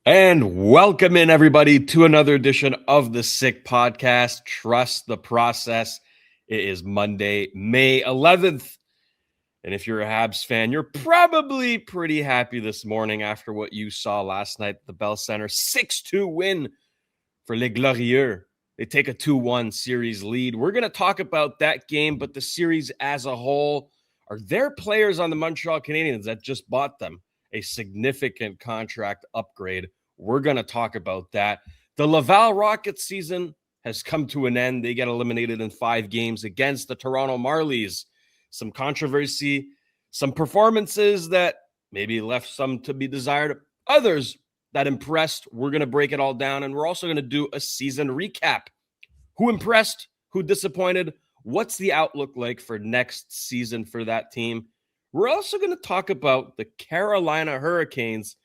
And welcome in, everybody, to another edition of the Sick Podcast. Trust the process. It is Monday, May 11th. And if you're a Habs fan, you're probably pretty happy this morning after what you saw last night at the Bell Center. 6-2 win for Les Glorieux. They take a 2-1 series lead. We're going to talk about that game, but the series as a whole. Are there players on the Montreal Canadiens that just bought them a significant contract upgrade? We're going to talk about that. The Laval Rocket season has come to an end. They get eliminated in 5 games against the Toronto Marlies. Some controversy, some performances that maybe left some to be desired, others that impressed. We're going to break it all down, and we're also going to do a season recap. Who impressed? Who disappointed? What's the outlook like for next season for that team? We're also going to talk about the Carolina Hurricanes,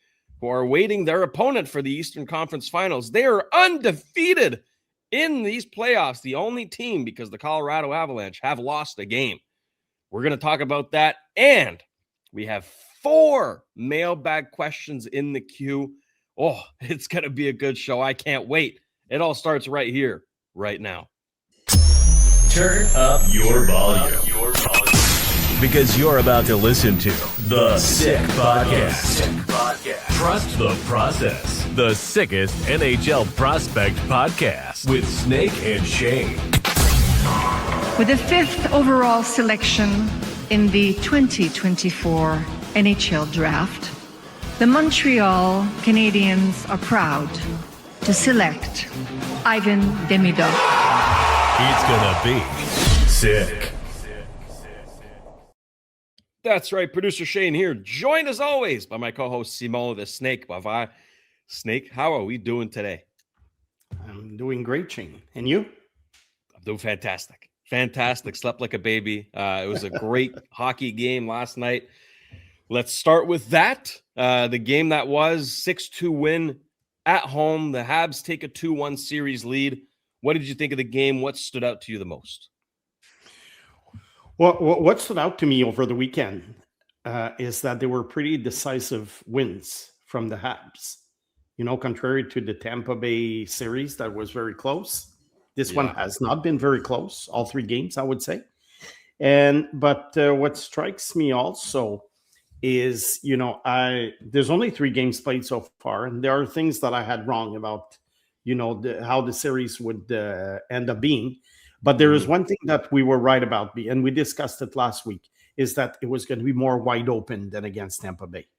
who are awaiting their opponent for the Eastern Conference Finals. They are undefeated in these playoffs, the only team, because the Colorado Avalanche have lost a game. We're going to talk about that, and we have 4 mailbag questions in the queue. Oh, it's going to be a good show. I can't wait. It all starts right here, right now. Turn up your volume. Because you're about to listen to The Sick Podcast. Trust the process. The sickest NHL prospect podcast with Snake and Shayne. With the 5th overall selection in the 2024 NHL Draft, the Montreal Canadiens are proud to select Ivan Demidov. It's gonna be sick. That's right, producer Shayne here, joined as always by my co-host Simon the Snake Bavai. Snake, how are we doing today? I'm doing great, Shayne. And you? I'm doing fantastic. Fantastic. Slept like a baby. It was a great hockey game last night. Let's start with that. The game that was 6-2 win at home. The Habs take a 2-1 series lead. What did you think of the game? What stood out to you the most? Well, what stood out to me over the weekend is that they were pretty decisive wins from the Habs. You know, contrary to the Tampa Bay series that was very close, this one has not been very close. All 3 games, I would say. But what strikes me also is, there's only 3 games played so far, and there are things that I had wrong about, how the series would end up being. But there is one thing that we were right about, and we discussed it last week, is that it was going to be more wide open than against Tampa Bay.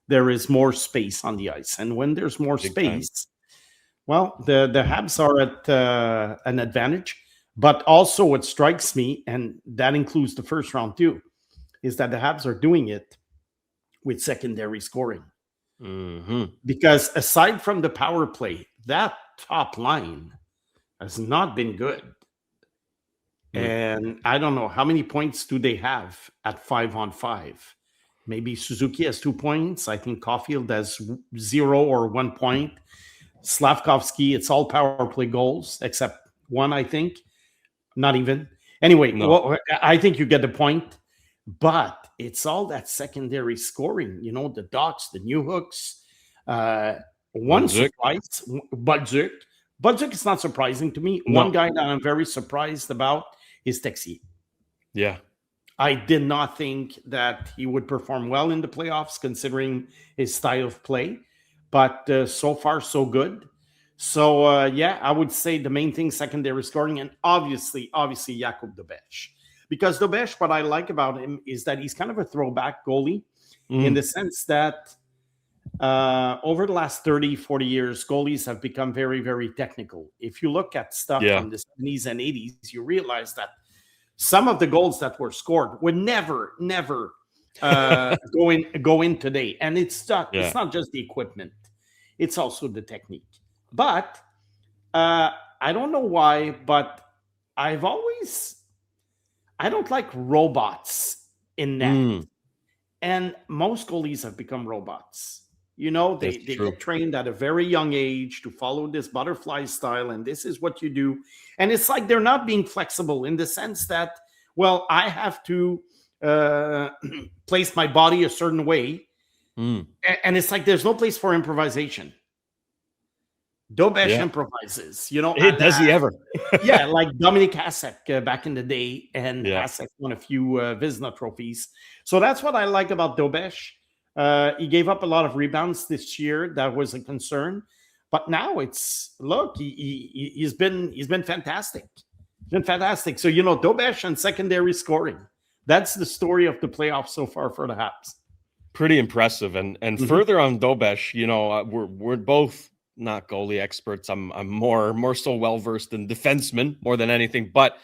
There is more space on the ice. And when there's more space, well, the Habs are at an advantage. But also what strikes me, and that includes the first round too, is that the Habs are doing it with secondary scoring. Mm-hmm. Because aside from the power play, that top line has not been good. And I don't know, how many points do they have at 5-on-5? Maybe Suzuki has 2 points. I think Caulfield has 0 or 1 point. Slavkovsky, it's all power play goals, except 1, I think. Not even. Anyway, well, I think you get the point. But it's all that secondary scoring. The Docs, the New Hooks. One surprise, Budzuk. Budzuk is not surprising to me. No. One guy that I'm very surprised about is Texier. Yeah. I did not think that he would perform well in the playoffs, considering his style of play. But so far, so good. So, I would say the main thing, secondary scoring, and obviously Jakub Dobeš. Because Dobeš, what I like about him is that he's kind of a throwback goalie in the sense that over the last 30, 40 years, goalies have become very, very technical. If you look at stuff from the 70s and 80s, you realize that some of the goals that were scored would never go in today. And it's not just the equipment. It's also the technique. But I don't know why, but I don't like robots in net. And most goalies have become robots. They get trained at a very young age to follow this butterfly style, and this is what you do. And it's like they're not being flexible in the sense that, well, I have to place my body a certain way. And it's like there's no place for improvisation. Dobesh improvises, Does he ever? Yeah, like Dominic Hasek back in the day, and Yeah. Hasek won a few Vizina trophies. So that's what I like about Dobesh. He gave up a lot of rebounds this year. That was a concern, but now he's been fantastic. He's been fantastic. So Dobesh and secondary scoring. That's the story of the playoffs so far for the Habs. Pretty impressive. And further on Dobesh, we're both not goalie experts. I'm more so well versed in defensemen more than anything. But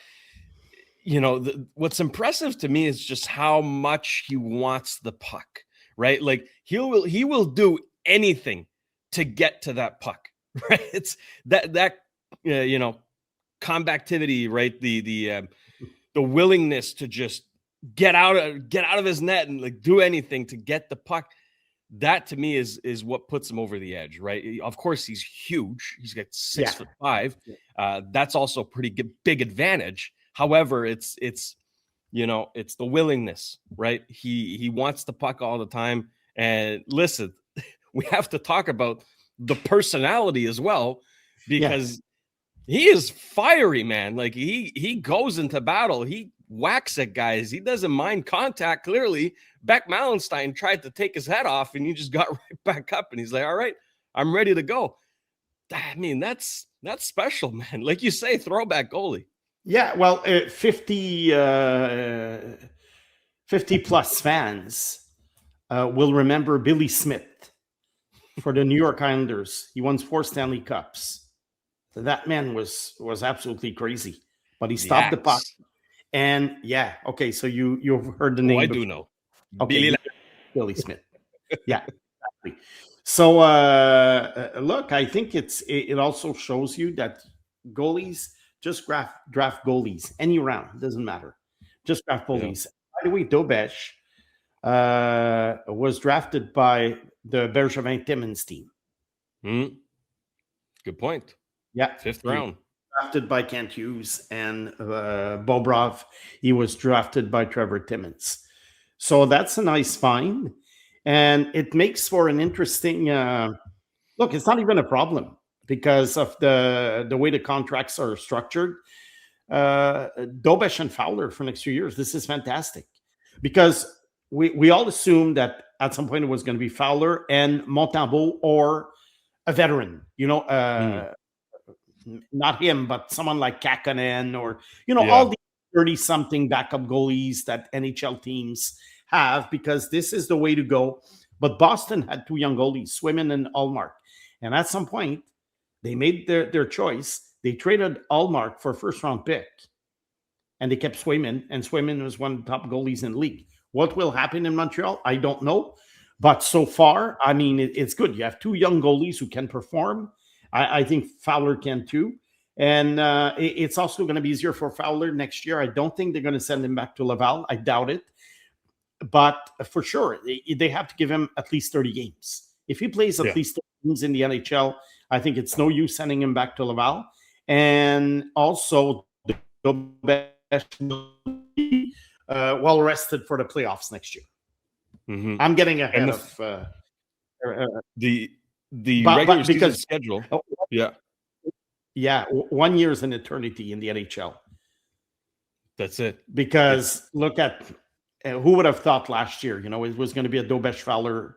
what's impressive to me is just how much he wants the puck, right? Like he will do anything to get to that puck, right? It's that combativity, right? The willingness to just get out of his net and like do anything to get the puck. That to me is what puts him over the edge, right? Of course, he's huge. He's got 6'5". That's also a pretty big advantage. However, it's the willingness, right? He wants the puck all the time. And listen, we have to talk about the personality as well, because he is fiery, man. Like he goes into battle. He whacks at guys. He doesn't mind contact. Clearly, Beck Malenstein tried to take his head off, and he just got right back up. And he's like, "All right, I'm ready to go." I mean, that's special, man. Like you say, throwback goalie. Yeah, well, 50 plus fans will remember Billy Smith for the New York Islanders. He won 4 Stanley Cups. That man was absolutely crazy, but he stopped the puck. And so you've heard the name. I do know. Okay, Billy Smith. Yeah, exactly. So look, I think it also shows you that goalies just draft goalies any round, doesn't matter. Just draft goalies. By the way, Dobesh was drafted by the Bergevin Timmins team. Good point. Yeah, 5th round. Drafted by Kent Hughes and Bobrov. He was drafted by Trevor Timmins. So that's a nice find. And it makes for an interesting look. It's not even a problem because of the way the contracts are structured. Dobesh and Fowler for the next few years. This is fantastic because we all assumed that at some point it was going to be Fowler and Montembeault or a veteran, not him, but someone like Kakkonen or, all the 30-something backup goalies that NHL teams have, because this is the way to go. But Boston had 2 young goalies, Swayman and Ullmark. And at some point, they made their choice. They traded Ullmark for a first-round pick. And they kept Swayman, and Swayman was one of the top goalies in the league. What will happen in Montreal? I don't know. But so far, I mean, it's good. You have 2 young goalies who can perform. I think Fowler can too. And it's also going to be easier for Fowler next year. I don't think they're going to send him back to Laval. I doubt it. But for sure, they have to give him at least 30 games. If he plays at least 30 games in the NHL, I think it's no use sending him back to Laval. And also, the best will be well rested for the playoffs next year. I'm getting ahead of the regular season schedule. Yeah, 1 year is an eternity in the NHL. That's it. Because look at who would have thought last year, it was going to be a Dobesh-Fowler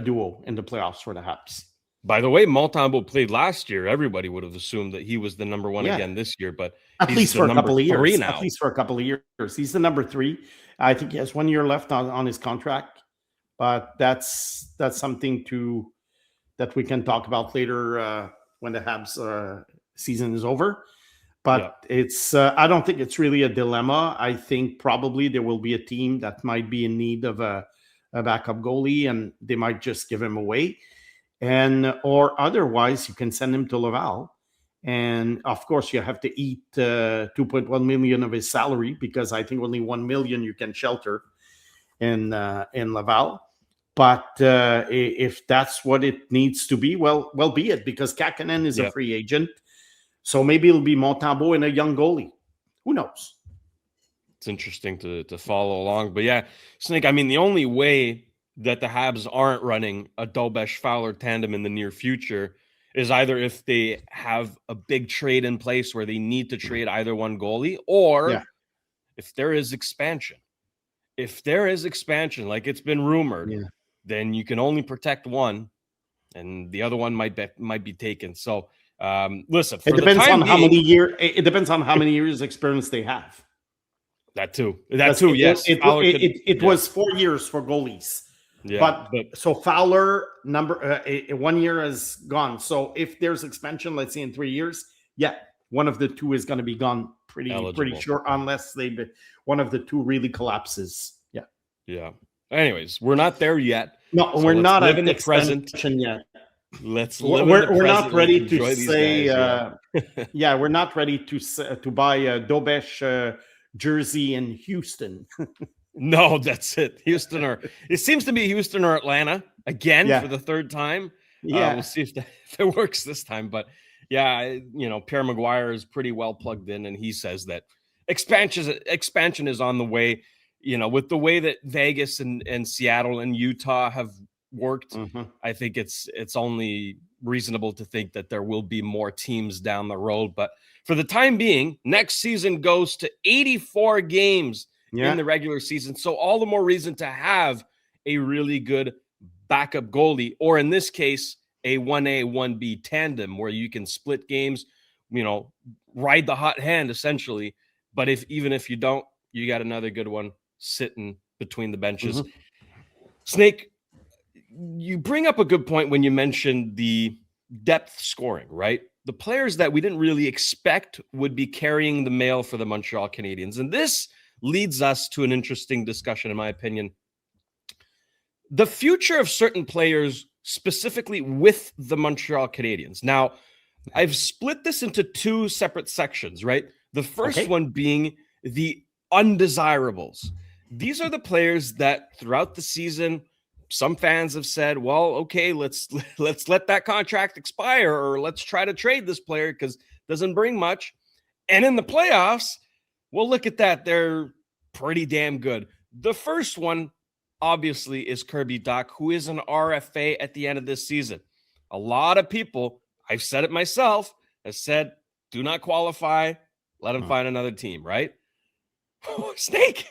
duo in the playoffs for the Habs. By the way, Montembeault played last year. Everybody would have assumed that he was the number 1 again this year, but at least for a couple of years. Now. At least for a couple of years. He's the number 3. I think he has 1 year left on his contract, but that's something that we can talk about later when the Habs season is over. But it's I don't think it's really a dilemma. I think probably there will be a team that might be in need of a backup goalie, and they might just give him away. Or otherwise, you can send him to Laval. And of course, you have to eat 2.1 million of his salary, because I think only 1 million you can shelter in Laval. But if that's what it needs to be, well, be it, because Kakkonen is a free agent. So maybe it'll be Montembeault and a young goalie. Who knows? It's interesting to follow along. But yeah, Snake, I mean, the only way that the Habs aren't running a Dobesh-Fowler tandem in the near future is either if they have a big trade in place where they need to trade either one goalie, or if there is expansion. If there is expansion, like it's been rumored, then you can only protect one, and the other one might be taken. So, listen. It depends on how many years. It depends on how many years experience they have. That too. Yes. It was 4 years for goalies. Yeah. But so Fowler 1 year is gone. So if there's expansion, let's say in 3 years, one of the two is going to be gone pretty short, unless one of the two really collapses. Yeah. Anyways, we're not there yet. No, so we're not at the present yet. We're not ready to say. We're not ready to buy a Dobesh jersey in Houston. No, that's it. Houston, or it seems to be Houston or Atlanta again for the third time. We'll see if it works this time. But Pierre Maguire is pretty well plugged in, and he says that expansion is on the way. With the way that Vegas and Seattle and Utah have worked, I think it's only reasonable to think that there will be more teams down the road. But for the time being, next season goes to 84 games in the regular season. So all the more reason to have a really good backup goalie, or in this case, a 1A, 1B tandem where you can split games, ride the hot hand essentially. But even if you don't, you got another good one sitting between the benches. Snake, you bring up a good point when you mentioned the depth scoring, right? The players that we didn't really expect would be carrying the mail for the Montreal Canadiens. And this leads us to an interesting discussion, in my opinion. The future of certain players, specifically with the Montreal Canadiens. Now, I've split this into two separate sections, right? The first one being the undesirables. These are the players that throughout the season, some fans have said, well, okay, let's let that contract expire, or let's try to trade this player because it doesn't bring much. And in the playoffs, well, look at that. They're pretty damn good. The first one, obviously, is Kirby Dach, who is an RFA at the end of this season. A lot of people, I've said it myself, have said, do not qualify. Let him find another team, right? Snake.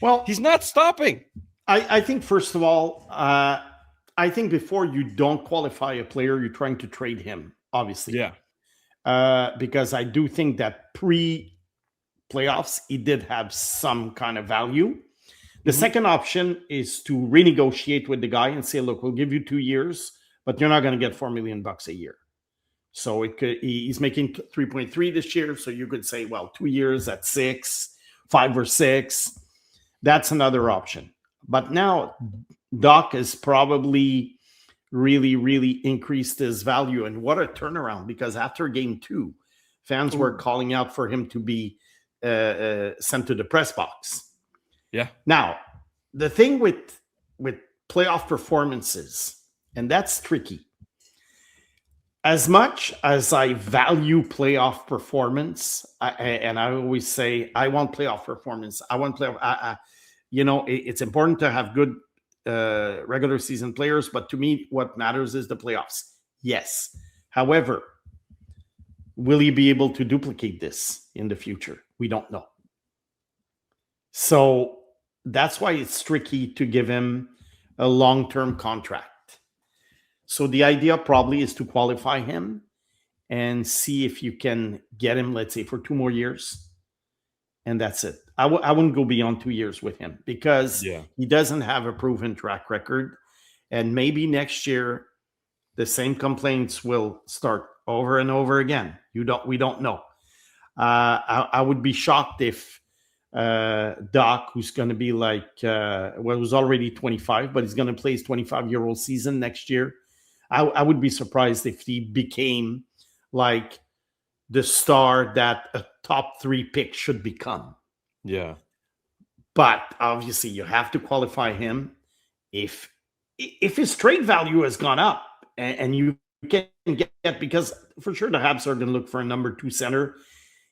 Well, he's not stopping. I think, first of all, I think before you don't qualify a player, you're trying to trade him, obviously. Yeah. Because I do think that pre-playoffs, he did have some kind of value. The second option is to renegotiate with the guy and say, look, we'll give you 2 years, but you're not going to get $4 million a year. So he's making 3.3 this year. So you could say, well, 2 years at 6, 5 or 6. That's another option. But now Dach has probably really, really increased his value. And what a turnaround, because after game 2, fans were calling out for him to be sent to the press box. Yeah. Now, the thing with playoff performances, and that's tricky. As much as I value playoff performance, and I always say, I want playoff performance. I want playoff. It's important to have good regular season players, but to me, what matters is the playoffs. Yes. However, will he be able to duplicate this in the future? We don't know. So that's why it's tricky to give him a long-term contract. So the idea probably is to qualify him and see if you can get him, let's say, for 2 more years. And that's it. I wouldn't go beyond 2 years with him because he doesn't have a proven track record. And maybe next year, the same complaints will start over and over again. We don't know. I would be shocked if Dach, who's going to be was already 25, but he's going to play his 25-year-old season next year. I would be surprised if he became like the star that a top 3 pick should become. Yeah. But obviously you have to qualify him. If his trade value has gone up and you can get, because for sure the Habs are going to look for a number 2 center,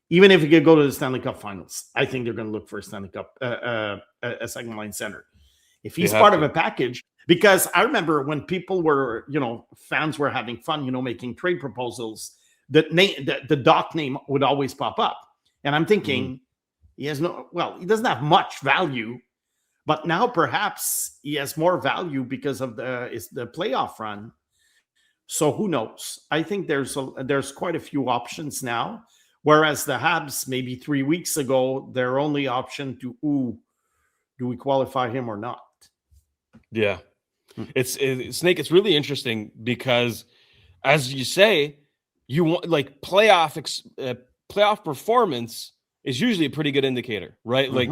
even if he could go to the Stanley Cup finals. I think they're going to look for a Stanley Cup, a second line center. If he's part of a package, Because I remember when people were, fans were having fun, making trade proposals, the Doc name would always pop up. And I'm thinking, he doesn't have much value, but now perhaps he has more value because of the playoff run. So who knows? I think there's quite a few options now. Whereas the Habs, maybe 3 weeks ago, their only option do we qualify him or not? Yeah. It's Snake. It's really interesting because, as you say, you want like playoff performance is usually a pretty good indicator, right? Mm-hmm. Like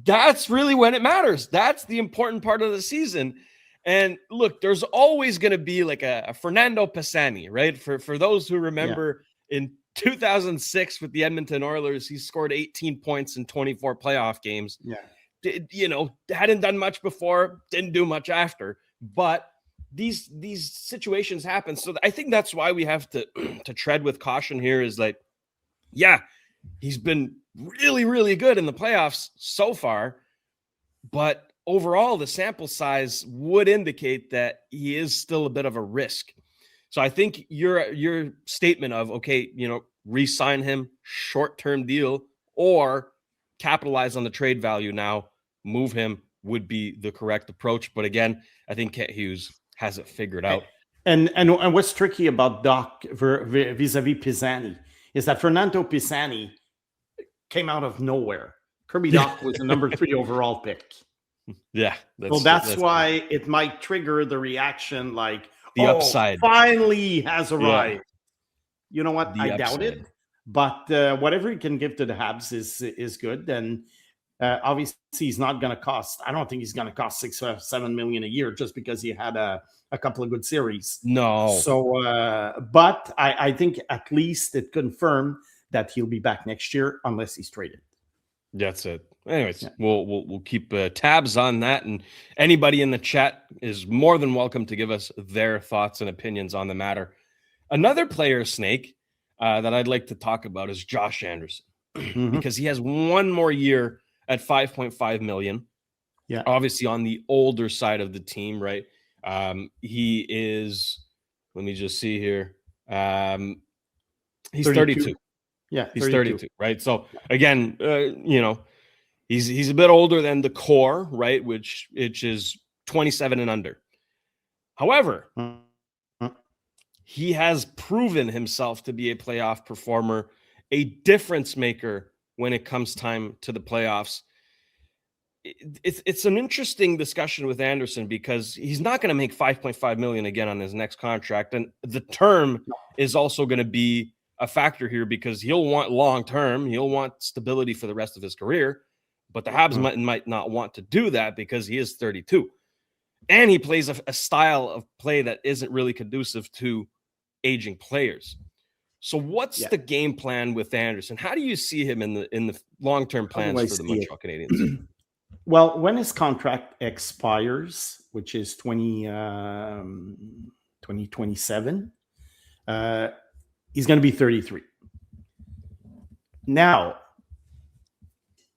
that's really when it matters. That's the important part of the season. And look, there's always going to be like a Fernando Pisani, right? For those who remember, in 2006 with the Edmonton Oilers, he scored 18 points in 24 playoff games. Yeah. Hadn't done much before, didn't do much after, but these situations happen. So I think that's why we have to tread with caution here is like, yeah, he's been really, really good in the playoffs so far, but overall the sample size would indicate that he is still a bit of a risk. So I think your statement of, okay, re-sign him, short-term deal, or capitalize on the trade value now, move him would be the correct approach. But again, I think Kent Hughes has it figured out. And what's tricky about Doc vis-a-vis Pisani is that Fernando Pisani came out of nowhere. Kirby Doc was the number 3 overall pick. Yeah. That's why it might trigger the reaction like, the upside finally has arrived. Yeah. You know what? I doubt it. But whatever he can give to the Habs is good. And obviously, he's not going to cost. I don't think he's going to cost $6 or $7 million a year just because he had a couple of good series. No. So, but I think at least it confirmed that he'll be back next year unless he's traded. That's it. Anyways, we'll keep tabs on that, and anybody in the chat is more than welcome to give us their thoughts and opinions on the matter. Another player, Snake, that I'd like to talk about is Josh Anderson, because he has one more year at $5.5 million. Yeah, obviously on the older side of the team, right? He is. Let me just see here. He's 32. Yeah, he's 32, right? So again, he's a bit older than the core, right? Which is 27 and under. However, he has proven himself to be a playoff performer, a difference maker when it comes time to the playoffs. It's an interesting discussion with Anderson because he's not going to make $5.5 million again on his next contract, and the term is also going to be a factor here because he'll want long term, he'll want stability for the rest of his career, but the Habs might not want to do that because he is 32, and he plays a style of play that isn't really conducive to aging players. So what's the game plan with Anderson? How do you see him in the long-term plans for the Montreal Canadiens? Well, when his contract expires, which is 2027, he's going to be 33. Now,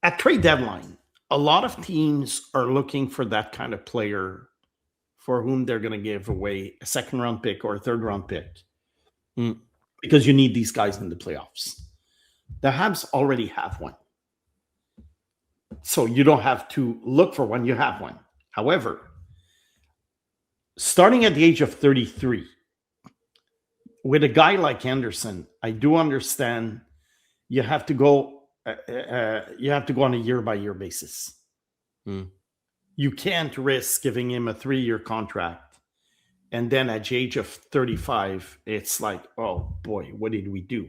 at trade deadline, a lot of teams are looking for that kind of player for whom they're going to give away a second-round pick or a third-round pick because you need these guys in the playoffs. The Habs already have one. So you don't have to look for one, you have one. However, starting at the age of 33, with a guy like Anderson, I do understand you have to go on a year-by-year basis. You can't risk giving him a 3-year contract, and then at the age of 35, it's like, oh boy, what did we do?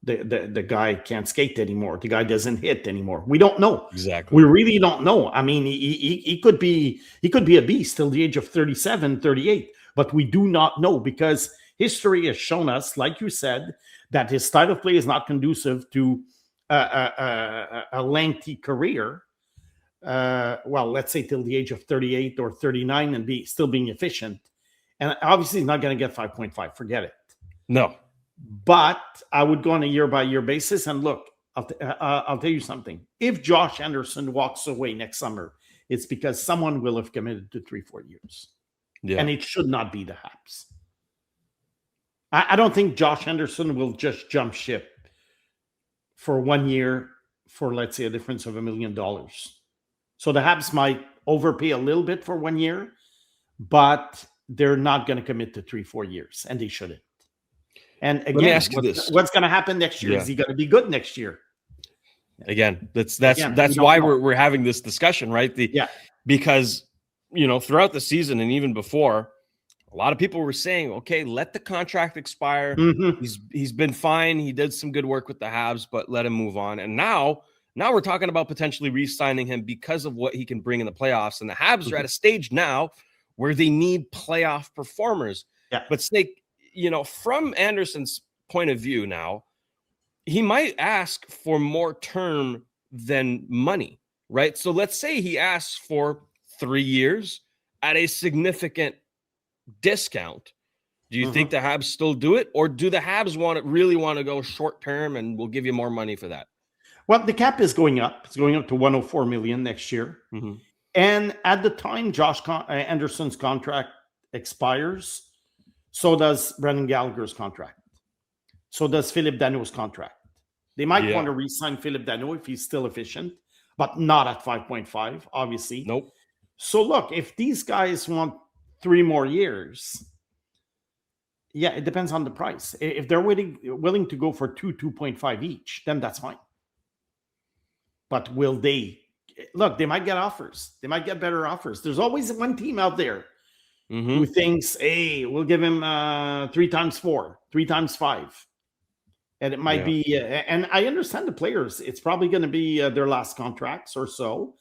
The guy can't skate anymore. The guy doesn't hit anymore. We don't know. Exactly. We really don't know. I mean, he could be a beast till the age of 37, 38, but we do not know because history has shown us, like you said, that his style of play is not conducive to a lengthy career. Well, let's say till the age of 38 or 39 and still being efficient. And obviously he's not going to get 5.5. Forget it. No. But I would go on a year-by-year basis. And look, I'll tell you something. If Josh Anderson walks away next summer it's because someone will have committed to 3-4 years. Yeah. And it should not be the Habs. I don't think Josh Anderson will just jump ship for 1 year for, let's say, a difference of $1 million. So the Habs might overpay a little bit for 1 year, but they're not going to commit to 3-4 years, and they shouldn't. And again, Let me ask you this. What's going to happen next year? Yeah. Is he going to be good next year? Again, that's Again, we don't why know. we're having this discussion, right? Because, throughout the season and even before, a lot of people were saying, okay, let the contract expire. Mm-hmm. He's been fine. He did some good work with the Habs, but let him move on. And now we're talking about potentially re-signing him because of what he can bring in the playoffs. And the Habs are at a stage now where they need playoff performers. Yeah. But Snake, from Anderson's point of view now, he might ask for more term than money, right? So let's say he asks for 3 years at a significant discount. Do you think the Habs still do it, or do the Habs really want to go short term and we'll give you more money for that? Well, the cap is going up. It's going up to $104 million next year. Mm-hmm. And at the time Josh Anderson's contract expires, so does Brendan Gallagher's contract. So does Philip Danault's contract. They might want to re-sign Philip Danault if he's still efficient, but not at 5.5, obviously. Nope. So look, if these guys want 3 more years, it depends on the price. If they're willing to go for 2.5 each, then that's fine. But will they? Look, they might get offers. They might get better offers. There's always one team out there who thinks, hey, we'll give him 3 times 4, 3 times 5. And it might be, and I understand the players. It's probably going to be their last contracts or so.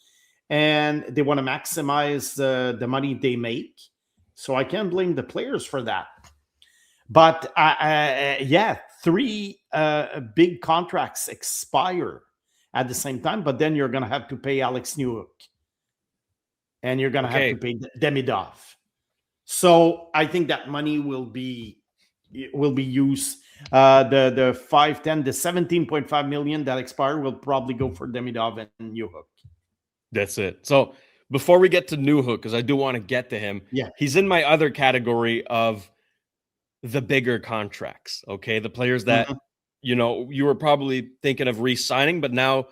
And they want to maximize the money they make. So I can't blame the players for that. But 3 big contracts expire at the same time. But then you're going to have to pay Alex Newhook. And you're going to have to pay Demidov. So I think that money will be used. The 5-10, the 17.5 million that expire will probably go for Demidov and Newhook. That's it. So before we get to Newhook, because I do want to get to him, he's in my other category of the bigger contracts. Okay, the players that you were probably thinking of re-signing, but now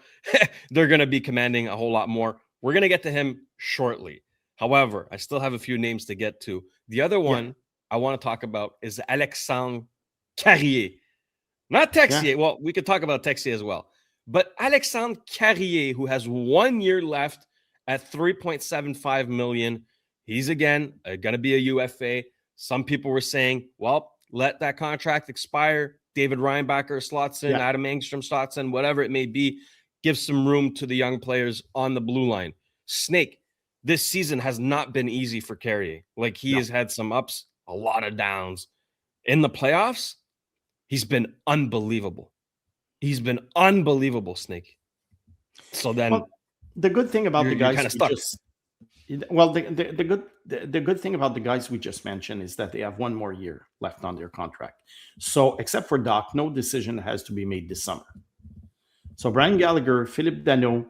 they're going to be commanding a whole lot more. We're going to get to him shortly. However, I still have a few names to get to. The other one I want to talk about is Alexandre Carrier. Not Texier. Yeah. Well, we could talk about Texier as well. But Alexandre Carrier, who has 1 year left at $3.75 million. He's, again, going to be a UFA. Some people were saying, well, let that contract expire. David Reinbacher slots in, Adam Engstrom slots in, whatever it may be. Give some room to the young players on the blue line. Snake, this season has not been easy for Carrier. Like, he has had some ups, a lot of downs. In the playoffs, he's been unbelievable. He's been unbelievable, Snake. So then, the good thing about the guys the good thing about the guys we just mentioned is that they have 1 more year left on their contract. So, except for Doc, no decision has to be made this summer. So, Brian Gallagher, Philip Danault,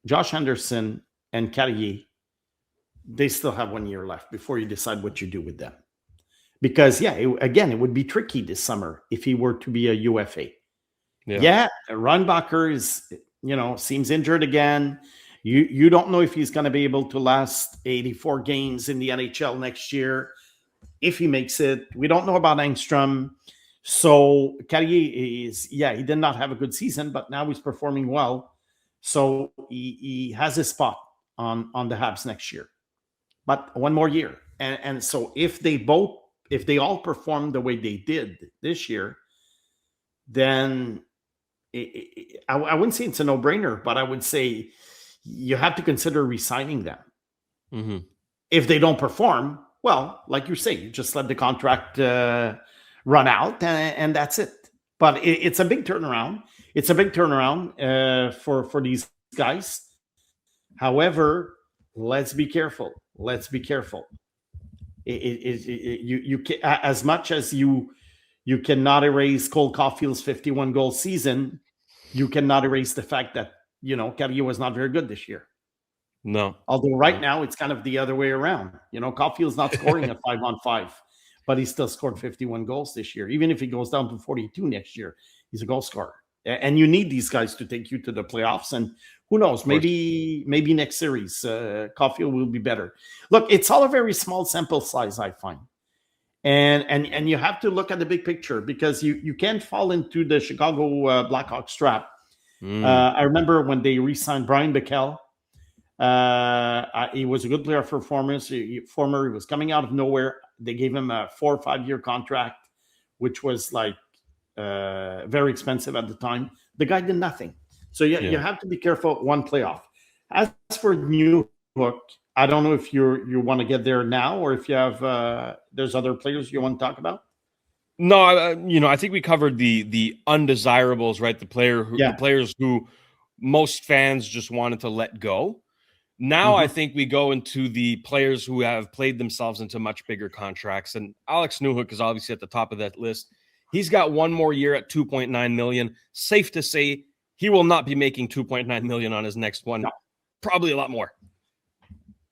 Josh Anderson, and Carrier, they still have 1 year left before you decide what you do with them. Because, it would be tricky this summer if he were to be a UFA. Reinbacher is, seems injured again. You don't know if he's going to be able to last 84 games in the NHL next year. If he makes it, we don't know about Engstrom. So Carrier is, he did not have a good season, but now he's performing well. So he has a spot on the Habs next year, but 1 more year. And so if they all perform the way they did this year, then I wouldn't say it's a no-brainer, but I would say you have to consider re-signing them. Mm-hmm. If they don't perform, well, like you say, you just let the contract run out, and that's it. But it's a big turnaround. It's a big turnaround for these guys. However, let's be careful. You can, as much as you cannot erase Cole Caulfield's 51-goal season, you cannot erase the fact that Carrier was not very good this year. No. Although right now it's kind of the other way around. Caulfield's not scoring at 5-on-5, but he still scored 51 goals this year. Even if he goes down to 42 next year, he's a goal scorer. And you need these guys to take you to the playoffs. And who knows, maybe next series, Caulfield will be better. Look, it's all a very small sample size, I find. And you have to look at the big picture, because you can't fall into the Chicago Blackhawks trap. I remember when they re-signed Brian Bickel. He was a good player for performance. He was coming out of nowhere. They gave him a 4 or 5 year contract, which was like very expensive at the time. The guy did nothing. So you have to be careful one playoff. As for New Hook, I don't know if you want to get there now, or if you have there's other players you want to talk about. No, I think we covered the undesirables, right? The players who most fans just wanted to let go. Now I think we go into the players who have played themselves into much bigger contracts, and Alex Newhook is obviously at the top of that list. He's got one more year at $2.9 million. Safe to say he will not be making $2.9 million on his next one. No. Probably a lot more.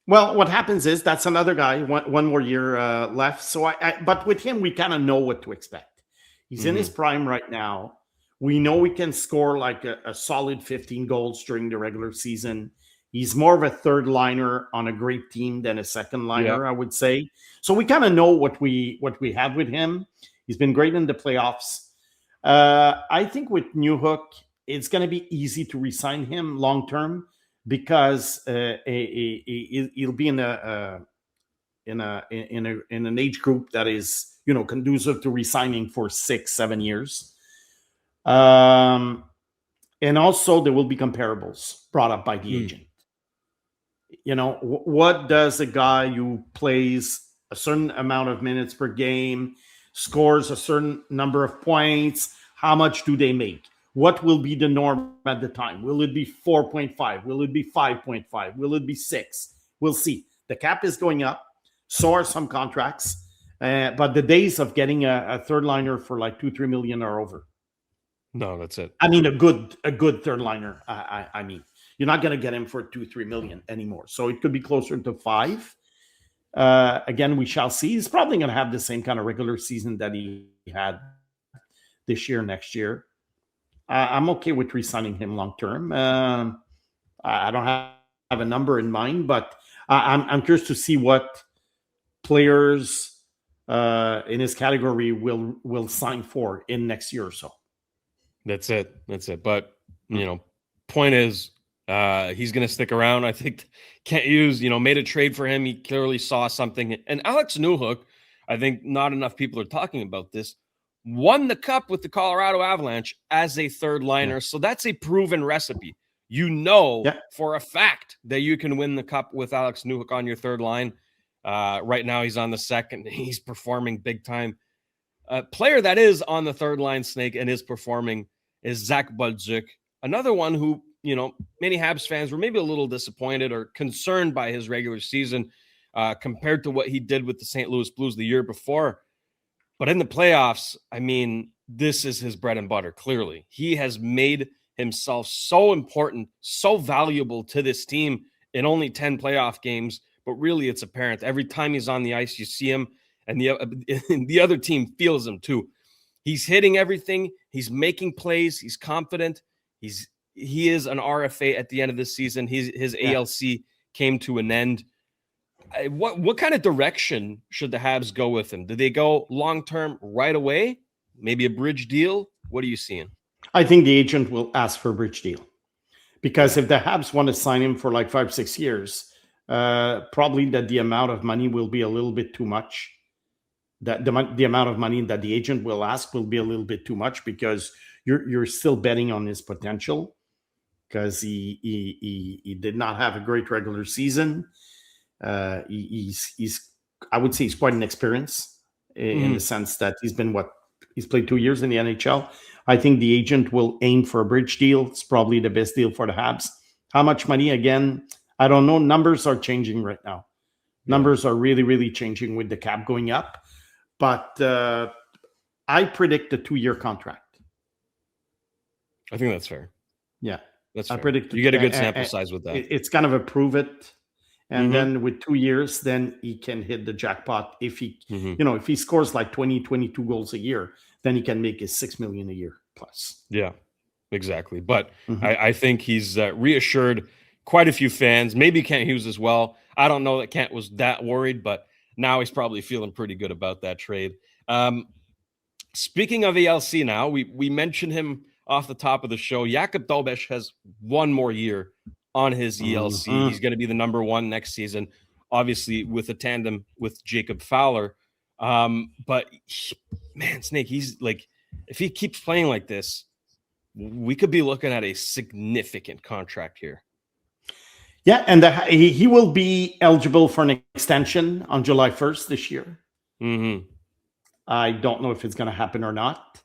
Well, what happens is that's another guy, one more year left. So but with him, we kind of know what to expect. He's in his prime right now. We know we can score like a solid 15 goals during the regular season. He's more of a third liner on a great team than a second liner, I would say. So we kind of know what we have with him. He's been great in the playoffs. I think with Newhook, it's going to be easy to re-sign him long term, because he'll be in an age group that is conducive to re-signing for 6-7 years. And also there will be comparables brought up by the agent. What does a guy who plays a certain amount of minutes per game, scores a certain number of points, how much do they make? What will be the norm at the time? Will it be 4.5? Will it be 5.5? Will it be 6? We'll see. The cap is going up. So are some contracts. But the days of getting a third liner for like $2-3 million are over. No, that's it. I mean, a good third liner. I mean, you're not going to get him for $2-3 million anymore. So it could be closer to 5. Again, we shall see. He's probably going to have the same kind of regular season that he had this year, next year. I'm okay with re-signing him long term. I don't have a number in mind, but I'm curious to see what players in his category will sign for in next year or so. That's it. But point is, he's going to stick around. I think Kent Hughes, made a trade for him. He clearly saw something. And Alex Newhook, I think not enough people are talking about this, won the cup with the Colorado Avalanche as a third liner. So that's a proven recipe. For a fact that you can win the cup with Alex Newhook on your third line. Right now he's on the second. He's performing big time. A player that is on the third line, Snake, and is performing is Zach Bolduc. Another one who, many Habs fans were maybe a little disappointed or concerned by his regular season compared to what he did with the St. Louis Blues the year before. But in the playoffs, I mean, this is his bread and butter, clearly. He has made himself so important, so valuable to this team in only 10 playoff games. But really, it's apparent. Every time he's on the ice, you see him, and the other team feels him too. He's hitting everything. He's making plays. He's confident. He is an RFA at the end of this season. His ALC came to an end. What kind of direction should the Habs go with him? Do they go long-term right away? Maybe a bridge deal? What are you seeing? I think the agent will ask for a bridge deal, because if the Habs want to sign him for like 5-6 years, probably that the amount of money will be a little bit too much. That the amount of money that the agent will ask will be a little bit too much, because you're still betting on his potential, because he did not have a great regular season. He's I would say he's quite an experience in the sense that he's played 2 years in the NHL. I think the agent will aim for a bridge deal. It's probably the best deal for the Habs. How much money? Again, I don't know. Numbers are changing right now. Numbers are really, really changing with the cap going up. But I predict a 2-year contract. I think that's fair. Yeah. That's I fair. predict You get a good sample size with that. It's kind of a prove it. And then with 2 years, then he can hit the jackpot. If he, if he scores like 20, 22 goals a year, then he can make his $6 million a year plus. Yeah, exactly. But I think he's reassured quite a few fans. Maybe Kent Hughes as well. I don't know that Kent was that worried, but now he's probably feeling pretty good about that trade. Speaking of ELC now, we mentioned him off the top of the show. Jakub Dobeš has one more year on his ELC. He's going to be the number one next season, obviously with a tandem with Jacob Fowler. But man, Snake, he's like, if he keeps playing like this, we could be looking at a significant contract here. Yeah, and he will be eligible for an extension on July 1st this year. I don't know if it's going to happen or not,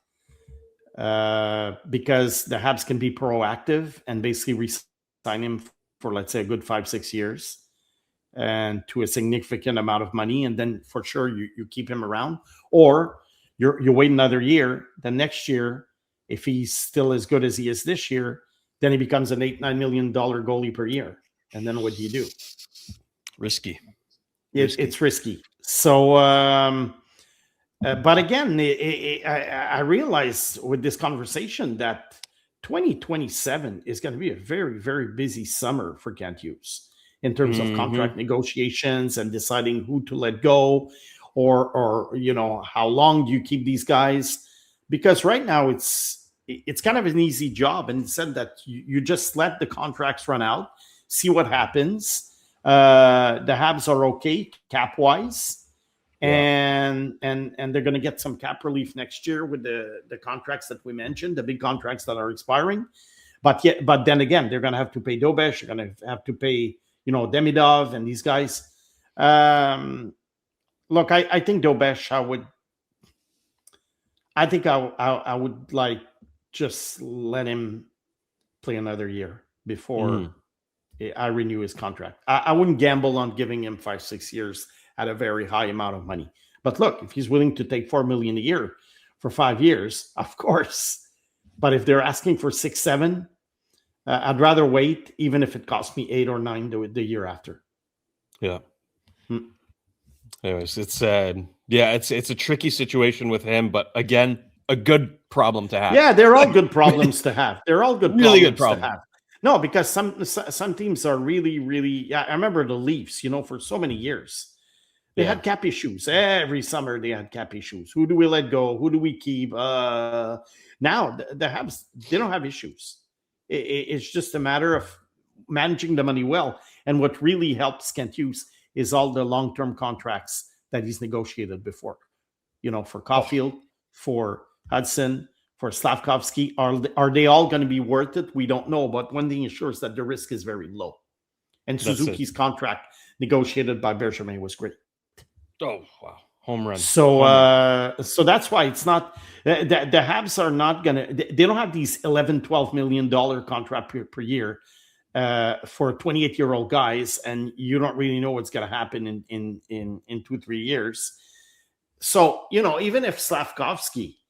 because the Habs can be proactive and basically re-sign him for, let's say, a good 5-6 years and to a significant amount of money, and then for sure you keep him around, or you wait another year. The next year, if he's still as good as he is this year, then he becomes an $8-9 million goalie per year. And then what do you do? Risky. It's risky. So, but again, I realize with this conversation that 2027 is going to be a very, very busy summer for Kent Hughes in terms of contract negotiations and deciding who to let go, or how long do you keep these guys? Because right now it's kind of an easy job, and it said that you just let the contracts run out, see what happens. The Habs are okay cap wise. And they're going to get some cap relief next year with the contracts that we mentioned, the big contracts that are expiring. But then again, they're going to have to pay Dobeš. They're going to have to pay, Demidov and these guys. Look, I think Dobeš, I would like just let him play another year before I renew his contract. I wouldn't gamble on giving him 5-6 years at a very high amount of money. But look, if he's willing to take $4 million a year for 5 years, of course. But if they're asking for 6-7, I'd rather wait, even if it costs me 8 or 9 the year after. Yeah. Anyways, it's a tricky situation with him, but again, a good problem to have. Yeah, they're all good problems to have. They're all good really problems good problem to have. No, because some teams are really, really. Yeah, I remember the Leafs. For so many years, they had cap issues. Every summer they had cap issues. Who do we let go? Who do we keep? Now the Habs, they don't have issues. It's just a matter of managing the money well. And what really helps Kent Hughes is all the long-term contracts that he's negotiated before. For Caulfield, for Hudson, for Slavkovsky. Are they all going to be worth it? We don't know. But one thing is sure is that the risk is very low. And Suzuki's contract negotiated by Bergevin was great. Oh, wow. Home run. So that's why it's not the Habs are not going to, they don't have these $11-12 million contract per year for 28-year-old guys. And you don't really know what's going to happen in 2-3 years. So, even if Slavkovsky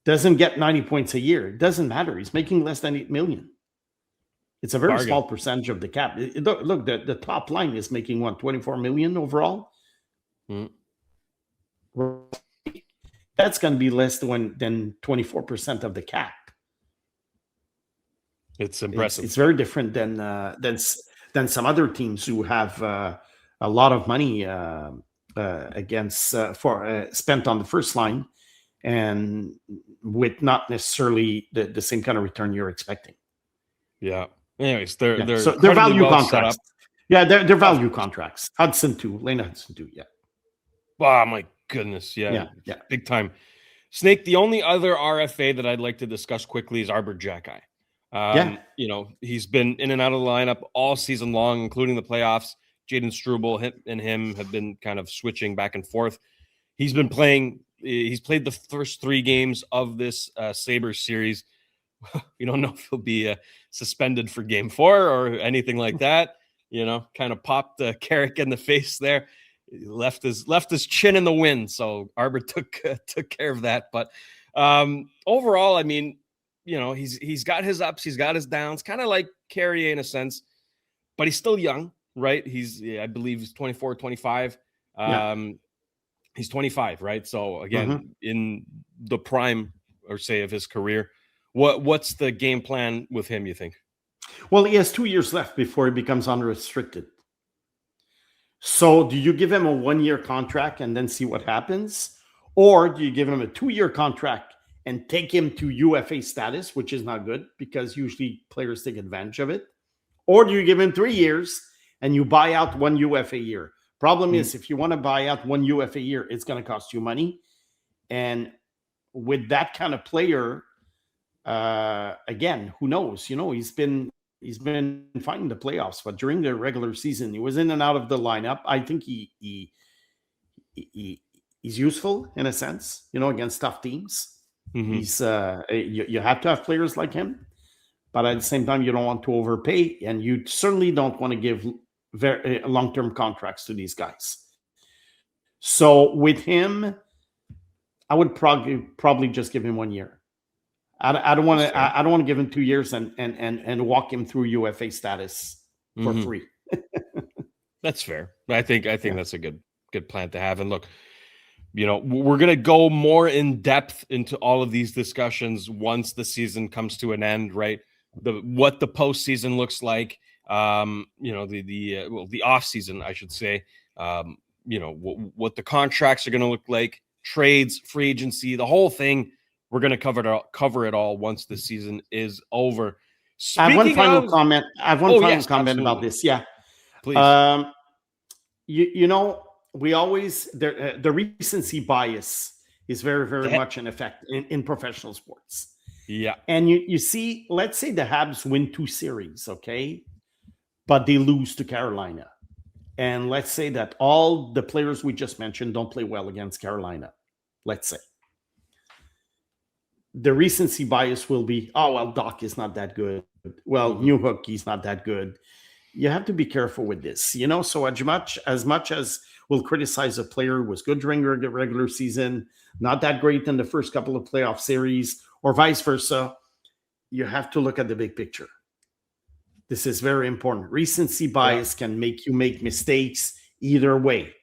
doesn't get 90 points a year, it doesn't matter. He's making less than $8 million. It's a very small percentage of the cap. Look, the top line is making $24 million overall. That's going to be less than 24% of the cap. It's impressive. It's very different than some other teams who have a lot of money spent on the first line, and with not necessarily the same kind of return you're expecting. Yeah. Anyways, they're value well contracts. Yeah, they're value contracts. Hudson too, Lane Hudson too. Yeah. Oh my goodness. Yeah. Big time. Snake, the only other RFA that I'd like to discuss quickly is Arber Xhekaj. He's been in and out of the lineup all season long, including the playoffs. Jaden Struble and him have been kind of switching back and forth. He's been playing. He's played the first 3 games of this Sabres series. We don't know if he'll be suspended for game 4 or anything like that. Kind of popped Carrick in the face there. He left his chin in the wind. So Arber took care of that. But overall, I mean, he's got his ups, he's got his downs, kind of like Carrier in a sense, but he's still young, right? I believe he's 24, 25. He's 25, right? So again, in the prime, or say, of his career, what's the game plan with him, you think? Well, he has 2 years left before he becomes unrestricted. So do you give him a 1-year contract and then see what happens? Or do you give him a 2-year contract and take him to UFA status, which is not good because usually players take advantage of it? Or do you give him 3 years and you buy out 1 UFA year? Problem is, if you want to buy out 1 UFA year, it's going to cost you money. And with that kind of player, again, who knows? He's been fine in the playoffs, but during the regular season, he was in and out of the lineup. I think he's useful in a sense, against tough teams. He's you have to have players like him, but at the same time, you don't want to overpay, and you certainly don't want to give very long-term contracts to these guys. So with him, I would probably just give him 1 year. I don't want to. I don't want to give him 2 years and walk him through UFA status for free. That's fair. I think that's a good plan to have. And look, we're gonna go more in depth into all of these discussions once the season comes to an end, right? What the postseason looks like. The off season, I should say. What the contracts are going to look like, trades, free agency, the whole thing. We're going to cover it all once the season is over. I have one final comment. About this. Yeah, please. We always the recency bias is very, very much in effect in professional sports. Yeah, and you see, let's say the Habs win 2 series, okay, but they lose to Carolina, and let's say that all the players we just mentioned don't play well against Carolina. Let's say. The recency bias will be, Doc is not that good. Well, Newhook, he's not that good. You have to be careful with this, So as much as we'll criticize a player who was good during the regular season, not that great in the first couple of playoff series, or vice versa, you have to look at the big picture. This is very important. Recency bias can make you make mistakes either way.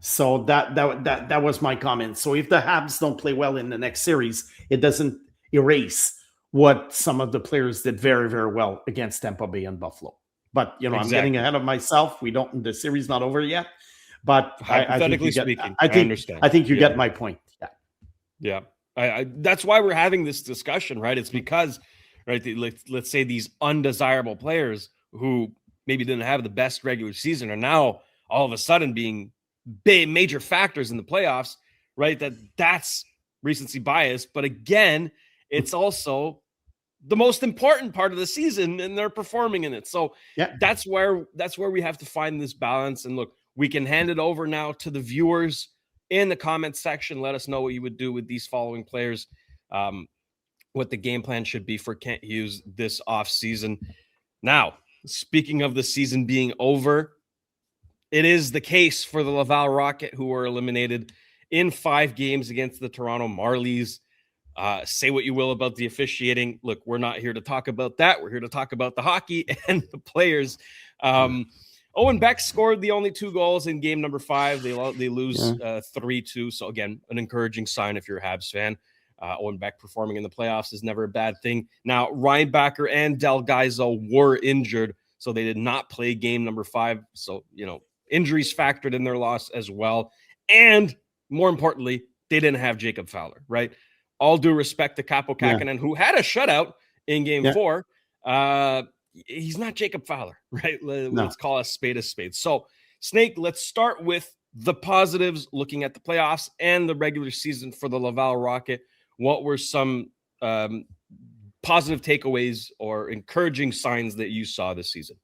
So that was my comment. So if the Habs don't play well in the next series, it doesn't erase what some of the players did very, very well against Tampa Bay and Buffalo. But exactly. I'm getting ahead of myself. The series not over yet. But hypothetically speaking, I understand. I think you get my point. Yeah. That's why we're having this discussion, right? It's because, right, let's say these undesirable players who maybe didn't have the best regular season are now all of a sudden being major factors in the playoffs, right? That's recency bias. But again, it's also the most important part of the season, and they're performing in it. So that's where we have to find this balance. And look, we can hand it over now to the viewers in the comment section. Let us know what you would do with these following players, what the game plan should be for Kent Hughes this off season. Now, speaking of the season being over, it is the case for the Laval Rocket, who were eliminated in 5 games against the Toronto Marlies. Say what you will about the officiating. Look, we're not here to talk about that. We're here to talk about the hockey and the players. Owen Beck scored the only 2 goals in game number 5. They lose 3-2. So again, an encouraging sign if you're a Habs fan. Owen Beck performing in the playoffs is never a bad thing. Now, Reinbacher and Del Gaizo were injured, so they did not play game number 5. So, injuries factored in their loss as well. And more importantly, they didn't have Jacob Fowler, right? All due respect to Capo Kakkonen, who had a shutout in game 4. He's not Jacob Fowler, right? Let's call a spade a spade. So, Snake, let's start with the positives, looking at the playoffs and the regular season for the Laval Rocket. What were some positive takeaways or encouraging signs that you saw this season?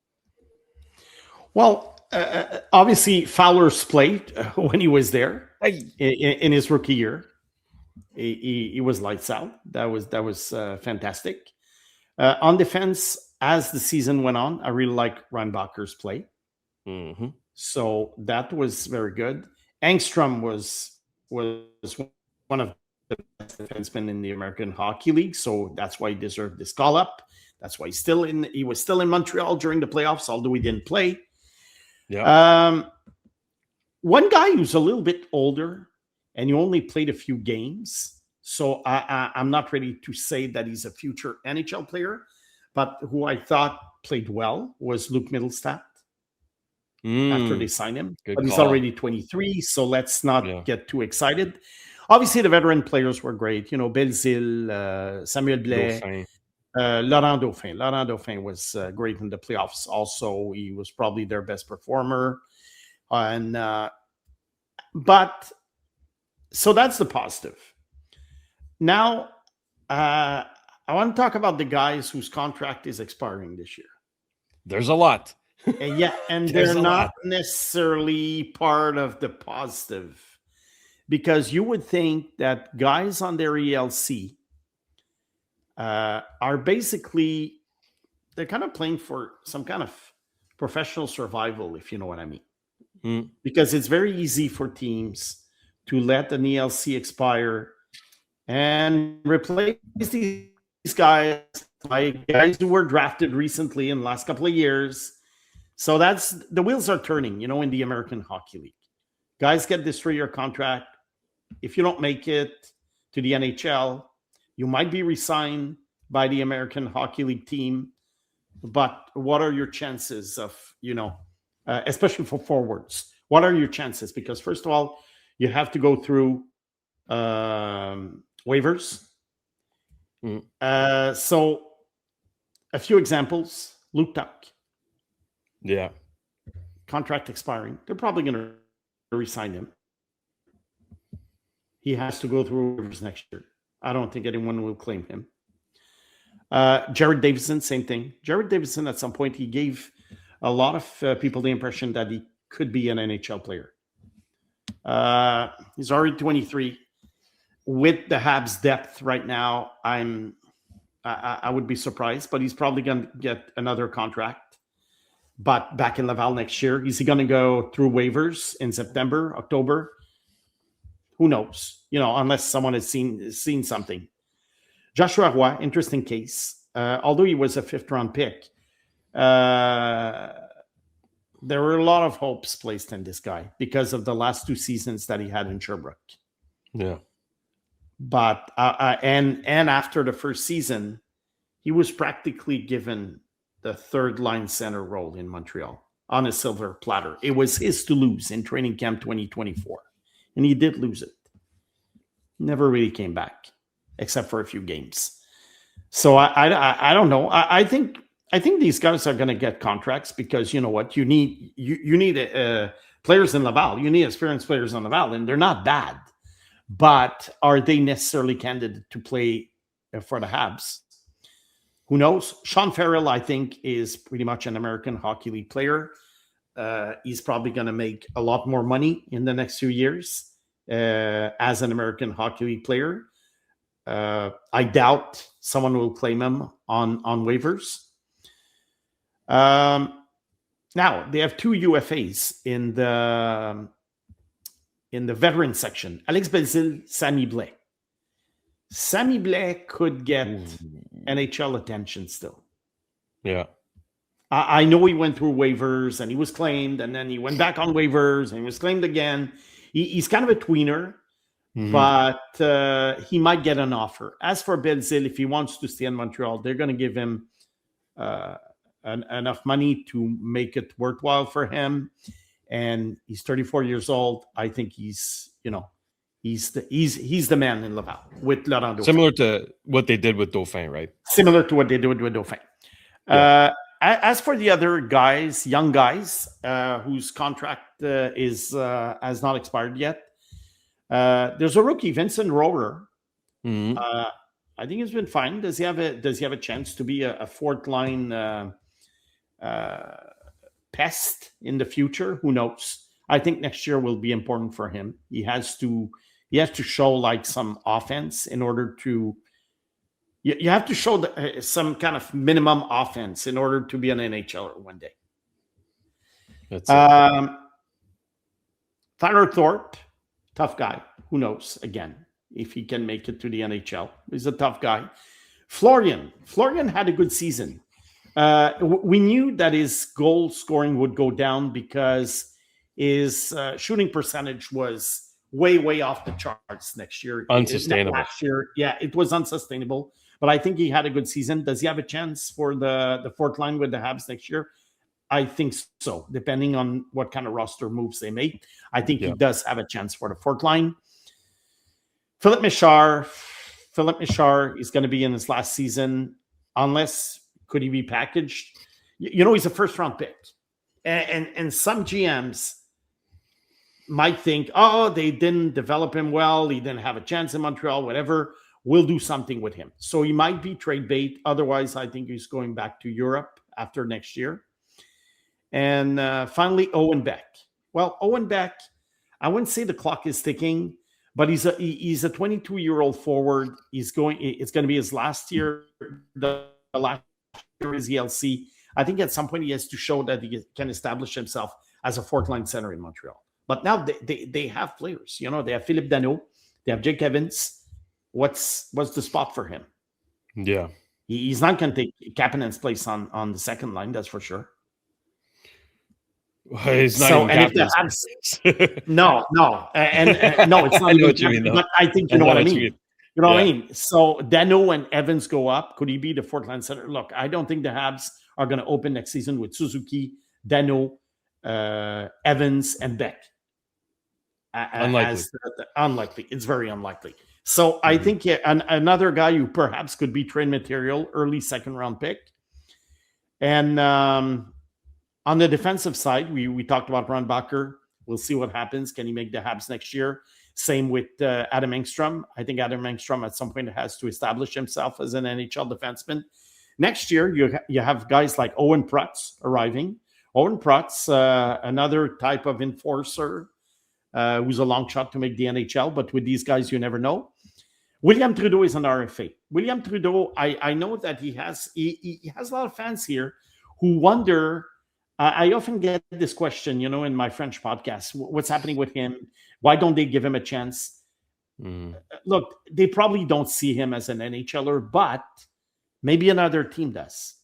Well, obviously, Fowler's played when he was there in his rookie year. He was lights out. That was fantastic. On defense, as the season went on, I really like Reinbacher's play. Mm-hmm. So that was very good. Engstrom was one of the best defenseman in the American Hockey League, so that's why he deserved this call up. That's why he was still in Montreal during the playoffs, although he didn't play. Yeah. One guy who's a little bit older and he only played a few games, so I'm not ready to say that he's a future NHL player, but who I thought played well was Luke Mittelstadt after they signed him. But he's already 23, so let's not get too excited. Obviously, the veteran players were great. You know, Belzile, Samuel Blais, Laurent Dauphin. Laurent Dauphin was great in the playoffs. Also, he was probably their best performer. But so that's the positive. Now, I want to talk about the guys whose contract is expiring this year. There's a lot. And they're not necessarily part of the positive, because you would think that guys on their ELC are basically, they're kind of playing for some kind of professional survival, if you know what I mean. Because it's very easy for teams to let an ELC expire and replace these guys by guys who were drafted recently in the last couple of years. So the wheels are turning, in the American Hockey League. Guys get this 3-year contract. If you don't make it to the NHL, you might be re-signed by the American Hockey League team. But what are your chances of, especially for forwards, what are your chances? Because first of all, you have to go through waivers. So a few examples. Luke Tuck. Yeah. Contract expiring. They're probably going to re-sign him. He has to go through waivers next year. I don't think anyone will claim him. Jared Davison, same thing. Jared Davison, at some point, he gave a lot of people the impression that he could be an NHL player. He's already 23. With the Habs depth right now, I would be surprised, but he's probably going to get another contract. But back in Laval next year, is he going to go through waivers in September, October? Who knows? Unless someone has seen something. Joshua Roy, interesting case. Although he was a 5th-round pick, there were a lot of hopes placed in this guy because of the last 2 seasons that he had in Sherbrooke. Yeah. But and after the first season, he was practically given the 3rd-line center role in Montreal on a silver platter. It was his to lose in training camp 2024, and he did lose it. Never really came back, except for a few games. So I don't know. I think these guys are going to get contracts because you know what, you need players in Laval. You need experienced players in Laval, and they're not bad. But are they necessarily candidate to play for the Habs? Who knows? Sean Farrell, I think, is pretty much an American Hockey League player. He's probably going to make a lot more money in the next few years as an American Hockey League player. I doubt someone will claim him on waivers. Now, they have 2 UFAs in the veteran section. Alex Belzile, Sammy Blais. Sammy Blais could get NHL attention still. Yeah. I know he went through waivers and he was claimed, and then he went back on waivers and he was claimed again. He's kind of a tweener, but he might get an offer. As for Belzile, if he wants to stay in Montreal, they're going to give him enough money to make it worthwhile for him. And he's 34 years old. I think he's the man in Laval with Laurent Dauphin. Similar to what they did with Dauphin, right? Similar to what they did with Dauphin. Yeah. As for the other guys, young guys, whose contract has not expired yet, there's a rookie, Vincent Rohrer. I think he's been fine. Does he have a chance to be a 4th-line pest in the future? Who knows? I think next year will be important for him. He has to show like some offense in order to. You have to show some kind of minimum offense in order to be an NHLer one day. That's Tyler Thorpe, tough guy. Who knows? Again, if he can make it to the NHL. He's a tough guy. Florian had a good season. We knew that his goal scoring would go down because his shooting percentage was way off the charts next year. Unsustainable. Last year, yeah, it was unsustainable. But I think he had a good season. Does he have a chance for the fourth line with the Habs next year? I think so, depending on what kind of roster moves they make. I think he does have a chance for the fourth line. Philippe Michard is going to be in his last season, unless could he be packaged? He's a first-round pick. And some GMs might think, they didn't develop him well. He didn't have a chance in Montreal, whatever. We'll do something with him. So he might be trade bait. Otherwise, I think he's going back to Europe after next year. And finally, Owen Beck. Well, Owen Beck, I wouldn't say the clock is ticking, but he's a 22-year-old forward. It's going to be his last year. The last year is ELC. I think at some point he has to show that he can establish himself as a fourth-line center in Montreal. But now they have players. They have Philippe Danault. They have Jake Evans. What's the spot for him? Yeah. He's not going to take Kapanen's place on the second line, that's for sure. He's not even no, and no, it's not. I know what you mean, but I think you know what I mean. You know what I mean? So Danault and Evans go up. Could he be the fourth line center? Look, I don't think the Habs are going to open next season with Suzuki, Danault, Evans, and Beck. Unlikely. It's very unlikely. So I think another guy who perhaps could be trade material, early second round pick. And on the defensive side, we talked about Ron Bacher. We'll see what happens. Can he make the Habs next year? Same with Adam Engstrom. I think Adam Engstrom at some point has to establish himself as an NHL defenseman. Next year, you have guys like Owen Prutz arriving. Owen Prutz, another type of enforcer who's a long shot to make the NHL, but with these guys, you never know. William Trudeau is an RFA. William Trudeau, I know that he has a lot of fans here who wonder. I often get this question, in my French podcast, what's happening with him? Why don't they give him a chance? Look, they probably don't see him as an NHLer, but maybe another team does.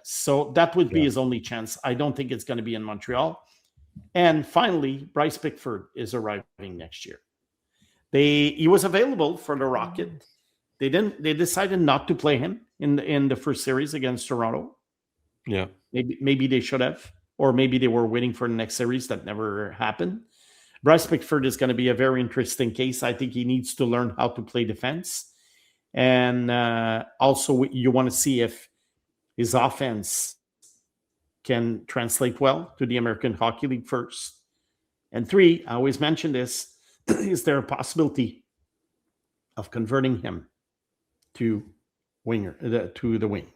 So that would be his only chance. I don't think it's going to be in Montreal. And finally, Bryce Bickford is arriving next year. He was available for the Rocket. They decided not to play him in the first series against Toronto. Yeah. Maybe they should have, or maybe they were waiting for the next series. That never happened. Bryce Bickford is going to be a very interesting case. I think he needs to learn how to play defense. And also you want to see if his offense can translate well to the American Hockey League first. And 3, I always mention this, is there a possibility of converting him to the wing?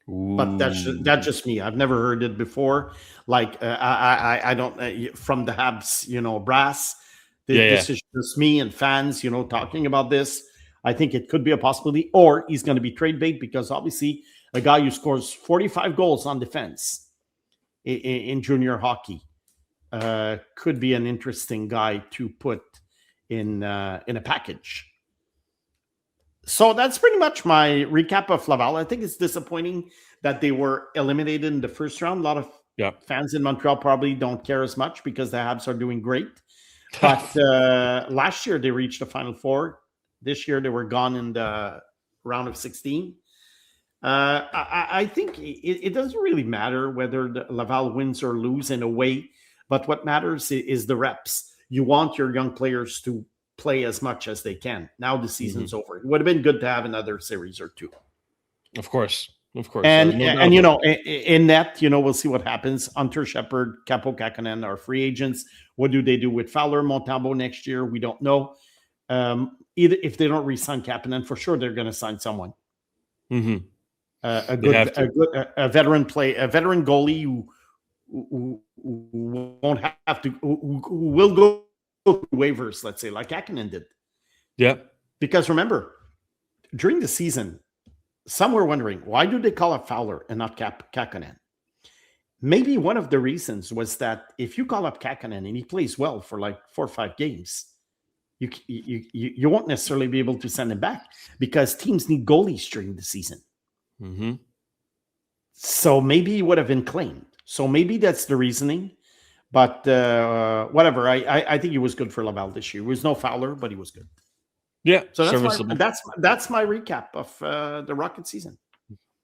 Ooh. But that's just me. I've never heard it before. Like I don't from the Habs, brass. This is just me and fans, talking about this. I think it could be a possibility, or he's going to be trade bait because obviously a guy who scores 45 goals on defense in junior hockey could be an interesting guy to put in a package. So that's pretty much my recap of Laval. I think it's disappointing that they were eliminated in the first round. A lot of fans in Montreal probably don't care as much because the Habs are doing great. But last year they reached the Final Four. This year they were gone in the round of 16. I think it doesn't really matter whether the Laval wins or lose in a way, but what matters is the reps. You want your young players to play as much as they can. Now the season's over. It would have been good to have another series or two. Of course. And in that, we'll see what happens. Hunter Shepard, Capo Kakkonen are free agents. What do they do with Fowler, Montembeault next year? We don't know. Either if they don't re-sign Kapanen, for sure they're going to sign someone. Mm-hmm. A veteran goalie who won't have to, who will go through waivers, let's say, like Kakkonen did. Yeah. Because remember, during the season, some were wondering, why do they call up Fowler and not Kakkonen? Maybe one of the reasons was that if you call up Kakkonen and he plays well for like 4 or 5 games, you won't necessarily be able to send him back because teams need goalies during the season. Mm-hmm. So maybe he would have been claimed. So maybe that's the reasoning. But whatever. I think he was good for Laval this year. He was no Fowler, but he was good. Yeah, So serviceable. That's my recap of the Rocket season.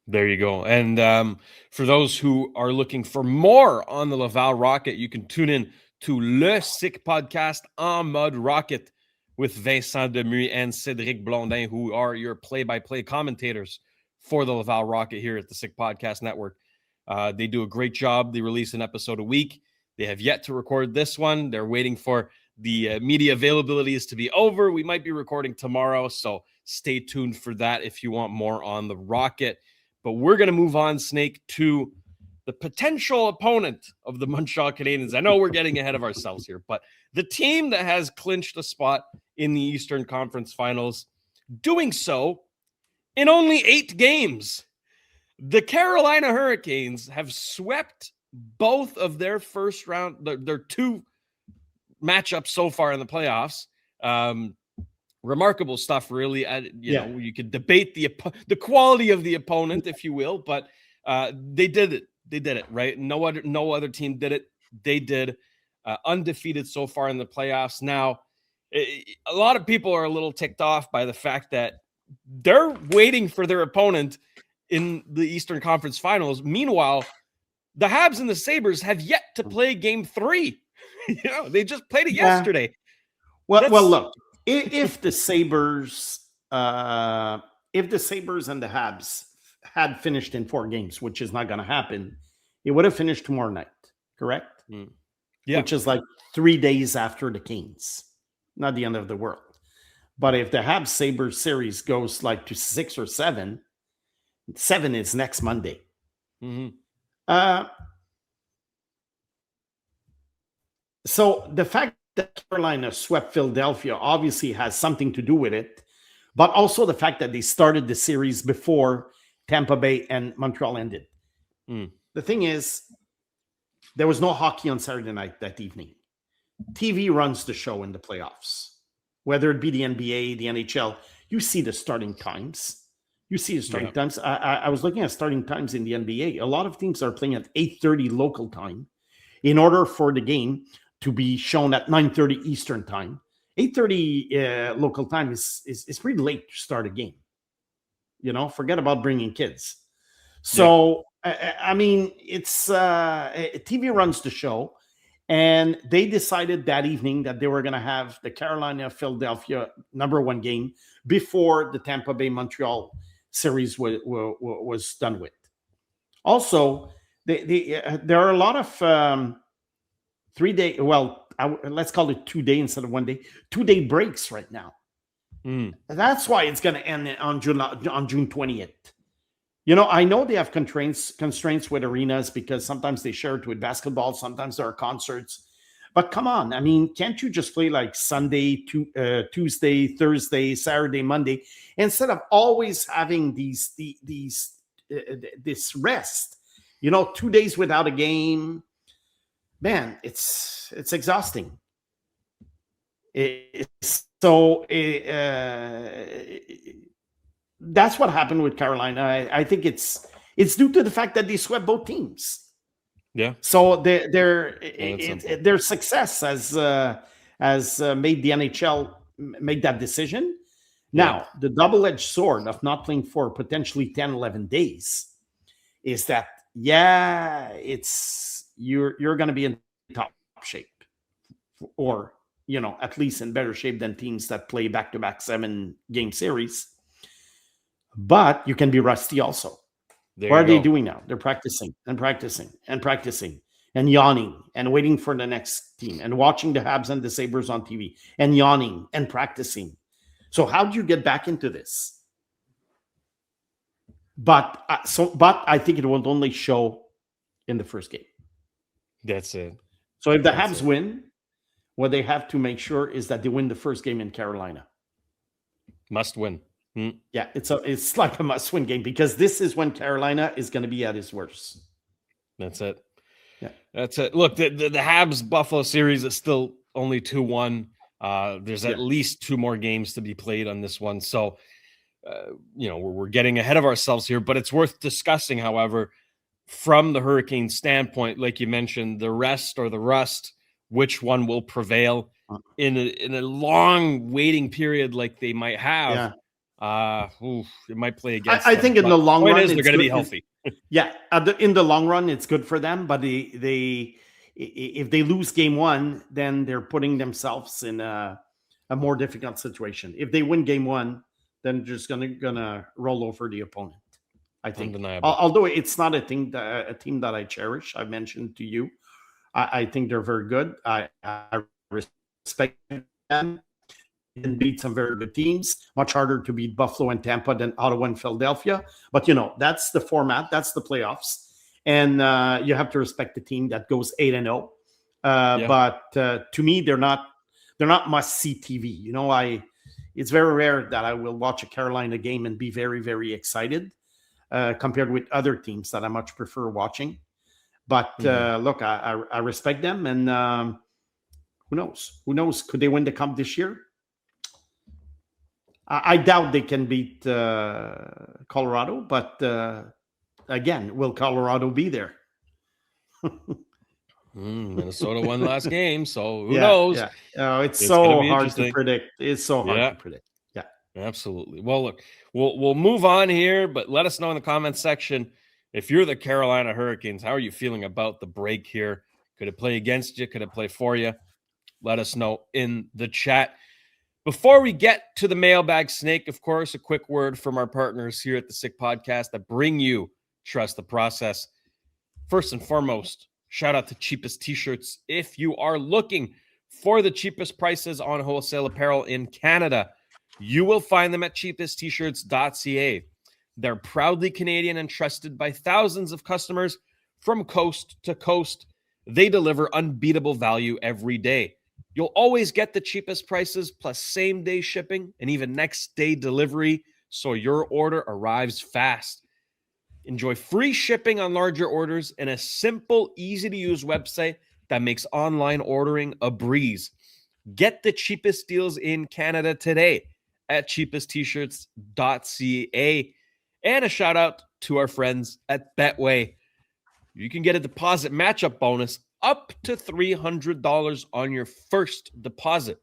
There you go. And for those who are looking for more on the Laval Rocket, you can tune in to Le Sick Podcast en mode Rocket with Vincent Demuy and Cédric Blondin, who are your play-by-play commentators for the Laval Rocket here at the Sick Podcast Network. They do a great job. They release an episode a week. They have yet to record this one. They're waiting for the media availabilities to be over. We might be recording tomorrow, so stay tuned for that if you want more on the Rocket. But we're going to move on, Snake, to the potential opponent of the Montreal Canadiens. I know we're getting ahead of ourselves here, but the team that has clinched a spot in the Eastern Conference Finals, doing so in only 8 games. The Carolina Hurricanes have swept both of their first round, their 2 matchups so far in the playoffs. Remarkable stuff, really. You know, you could debate the quality of the opponent, if you will, but they did it. They did it, right? No other team did it. They did. Undefeated so far in the playoffs. Now, a lot of people are a little ticked off by the fact that they're waiting for their opponent in the Eastern Conference Finals. Meanwhile, the Habs and the Sabres have yet to play Game 3. They just played it yesterday. Well, look. If the Sabres and the Habs had finished in 4 games, which is not going to happen, it would have finished tomorrow night, correct? Yeah. Which is like 3 days after the Canes. Not the end of the world. But if the Habs-Sabres series goes like to 6 or 7, 7 is next Monday. Mm-hmm. So the fact that Carolina swept Philadelphia obviously has something to do with it, but also the fact that they started the series before Tampa Bay and Montreal ended. The thing is, there was no hockey on Saturday night that evening. TV runs the show in the playoffs, whether it be the NBA, the NHL. You see the starting times. Times. I was looking at starting times in the NBA. A lot of teams are playing at 8:30 local time in order for the game to be shown at 9:30 Eastern time. 8:30 local time is pretty late to start a game. Forget about bringing kids. So, I mean, it's TV runs the show, and they decided that evening that they were going to have the Carolina-Philadelphia #1 game before the Tampa Bay-Montreal series was done with. Also, there are a lot of 3-day, let's call it 2 day instead of 1 day, 2-day breaks right now. That's why it's going to end on June 20th. I know they have constraints with arenas because sometimes they share it with basketball, sometimes there are concerts. But come on, I mean, can't you just play like Sunday, Tuesday, Thursday, Saturday, Monday, instead of always having this rest? 2 days without a game. Man, it's exhausting. That's what happened with Carolina. I think it's due to the fact that they swept both teams. Yeah. So their success has made the NHL make that decision. Now, the double-edged sword of not playing for potentially 10, 11 days is that, you're going to be in top shape, or at least in better shape than teams that play back-to-back 7-game series. But you can be rusty also. What are they doing now? They're practicing and yawning and waiting for the next team and watching the Habs and the Sabres on TV and yawning and practicing. So how do you get back into this? But I think it will only show in the first game. That's it. So if the Habs win, what they have to make sure is that they win the first game in Carolina. Must win. Yeah, it's like a must-win game because this is when Carolina is going to be at its worst. That's it. Yeah, that's it. Look, the Habs Buffalo series is still only 2-1. There's at least 2 more games to be played on this one. So, we're getting ahead of ourselves here, but it's worth discussing, however, from the Hurricanes standpoint, like you mentioned, the rest or the rust, which one will prevail in a long waiting period like they might have. It might play against I them, think in the long run, they're going to be healthy. In the long run, it's good for them. But if they lose game 1, then they're putting themselves in a more difficult situation. If they win game 1, then they're just gonna roll over the opponent. I think. Undeniable. Although it's not a team that I cherish. I mentioned to you, I think they're very good. I respect them. And beat some very good teams. Much harder to beat Buffalo and Tampa than Ottawa and Philadelphia. But that's the format. That's the playoffs, and you have to respect the team that goes 8-0. But to me, they're not must-see TV. It's very rare that I will watch a Carolina game and be very, very excited compared with other teams that I much prefer watching. But look, I respect them, and who knows? Who knows? Could they win the Cup this year? I doubt they can beat Colorado, but again, will Colorado be there? Minnesota won last game, so who knows? Yeah. It's so hard to predict. It's so hard to predict. Yeah, absolutely. Well, look, we'll move on here, but let us know in the comments section if you're the Carolina Hurricanes. How are you feeling about the break here? Could it play against you? Could it play for you? Let us know in the chat. Before we get to the mailbag, Snake, of course, a quick word from our partners here at the Sick Podcast that bring you Trust the Process. First and foremost, shout out to Cheapest T-Shirts. If you are looking for the cheapest prices on wholesale apparel in Canada, you will find them at cheapesttshirts.ca. They're proudly Canadian and trusted by thousands of customers from coast to coast. They deliver unbeatable value every day. You'll always get the cheapest prices plus same-day shipping and even next-day delivery, so your order arrives fast. Enjoy free shipping on larger orders and a simple, easy-to-use website that makes online ordering a breeze. Get the cheapest deals in Canada today at cheapesttshirts.ca. And a shout-out to our friends at Betway. You can get a deposit matchup bonus up to $300 on your first deposit.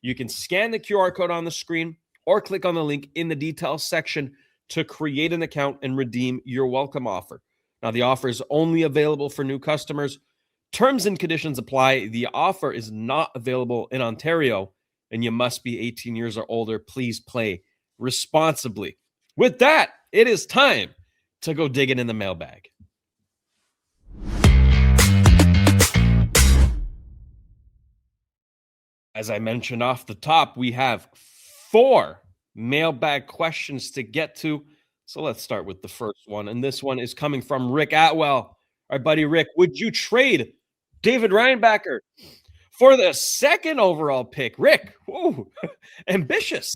You can scan the QR code on the screen or click on the link in the details section to create an account and redeem your welcome offer. Now, the offer is only available for new customers. Terms and conditions apply. The offer is not available in Ontario, and you must be 18 years or older. Please play responsibly. With that, it is time to go digging in the mailbag. As I mentioned off the top, we have 4 mailbag questions to get to. So let's start with the first one. And this one is coming from Rick Atwell. Our buddy Rick, would you trade David Reinbacher for the 2nd overall pick? Rick, whoa, ambitious.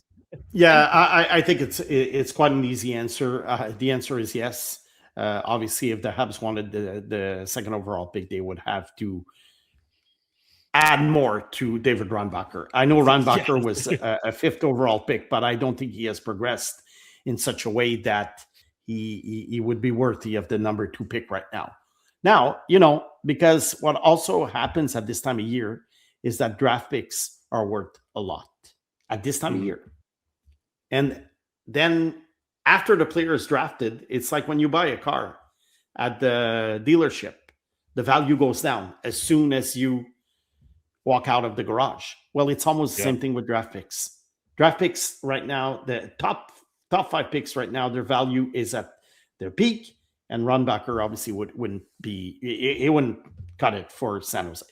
Yeah, I think it's quite an easy answer. The answer is yes. Obviously, if the Habs wanted the 2nd overall pick, they would have to add more to David Reinbacher. I know Reinbacher was a 5th overall pick, but I don't think he has progressed in such a way that he would be worthy of the number 2 pick right now. Now, because what also happens at this time of year is that draft picks are worth a lot at this time of year. And then after the player is drafted, it's like when you buy a car at the dealership, the value goes down as soon as you walk out of the garage. Well, it's almost the same thing with draft picks. Draft picks right now, the top 5 picks right now, their value is at their peak, and Reinbacher obviously wouldn't cut it for San Jose.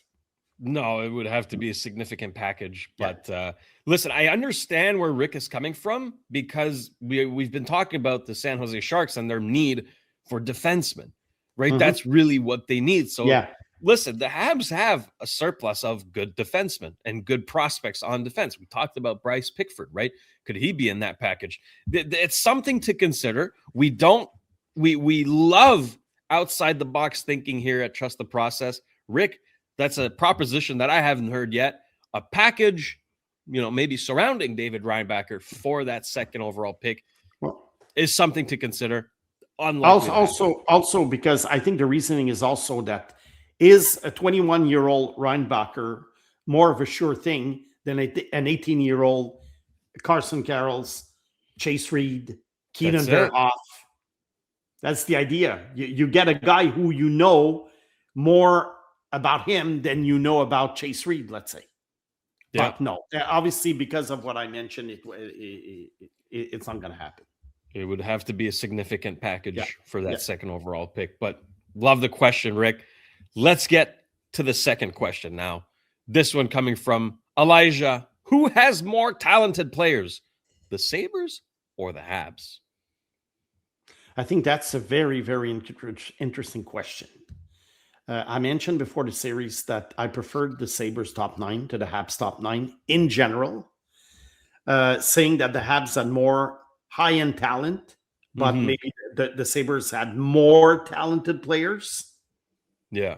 No, it would have to be a significant package. But listen, I understand where Rick is coming from because we've been talking about the San Jose Sharks and their need for defensemen, right? Mm-hmm. That's really what they need. So listen, the Habs have a surplus of good defensemen and good prospects on defense. We talked about Bryce Pickford, right? Could he be in that package? It's something to consider. We love outside the box thinking here at Trust the Process. Rick, that's a proposition that I haven't heard yet. A package maybe surrounding David Reinbacher for that second overall pick Well, is something to consider. Unlikely. Also, because I think the reasoning is also that is a 21-year-old Reinbacher more of a sure thing than an 18-year-old Carson Carrolls, Chase Reed, Keaton Verhoff. That's the idea. You get a guy who you know more about him than you know about Chase Reed, let's say. Yeah. But no, obviously, because of what I mentioned, it's not going to happen. It would have to be a significant package for that second overall pick. But love the question, Rick. Let's get to the second question now. This one coming from Elijah. Who has more talented players, the Sabres or the Habs? I think that's a very, very interesting question. I mentioned before the series that I preferred the Sabres top 9 to the Habs top 9 in general, saying that the Habs had more high-end talent, but maybe the Sabres had more talented players. Yeah.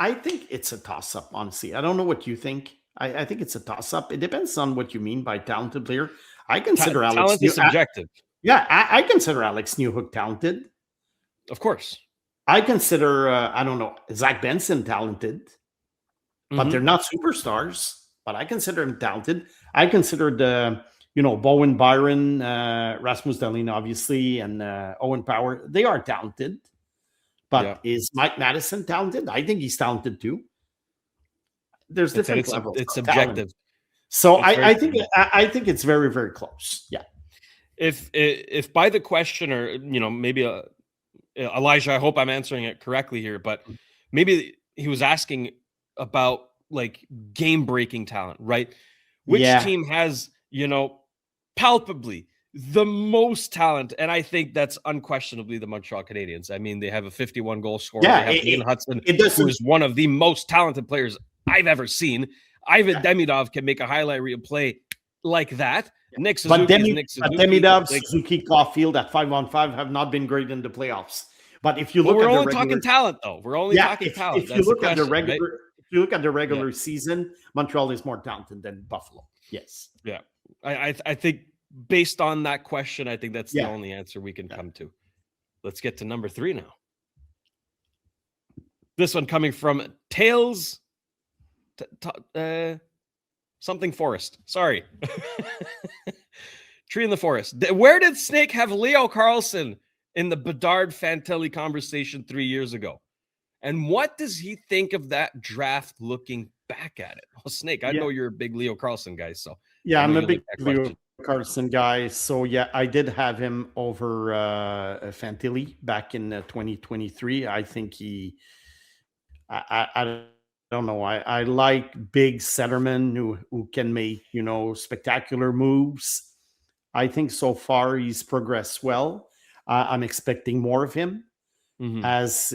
I think it's a toss-up, honestly. I don't know what you think. I think it's a toss-up. It depends on what you mean by talented player. I consider Alex talent is subjective. I consider Alex Newhook talented. Of course. I consider, Zach Benson talented, but they're not superstars. But I consider him talented. I consider Bowen Byron, Rasmus Dahlin, obviously, and Owen Power. They are talented. But is Mike Madison talented? I think he's talented too. There's different levels. It's subjective. Talent. So I think it's very, very close. Yeah. If by the question, or maybe Elijah, I hope I'm answering it correctly here, but maybe he was asking about like game-breaking talent, right? Which team has palpably the most talent? And I think that's unquestionably the Montreal Canadiens. I mean, they have a 51-goal scorer. Yeah, they have Ian Hudson, who is one of the most talented players I've ever seen. Ivan Demidov can make a highlight reel play like that. Nick Suzuki Demidov, Suzuki, Caulfield at 5-on-5 have not been great in the playoffs. But if you look, we're only talking talent, though. We're only talking talent. If you look at the regular season, Montreal is more talented than Buffalo. Yes. Yeah, I think based on that question, I think that's the only answer we can come to. Let's get to number 3 now. This one coming from Tails. Something Forest. Sorry. Tree in the Forest. Where did Snake have Leo Carlson in the Bedard Fantilli conversation 3 years ago? And what does he think of that draft looking back at it? Well, Snake, I know you're a big Leo Carlson guy, so I'm a big Leo Carlson guy. So I did have him over Fantilli back in 2023. I think I don't know. I like big centermen who can make, spectacular moves. I think so far he's progressed well. I'm expecting more of him as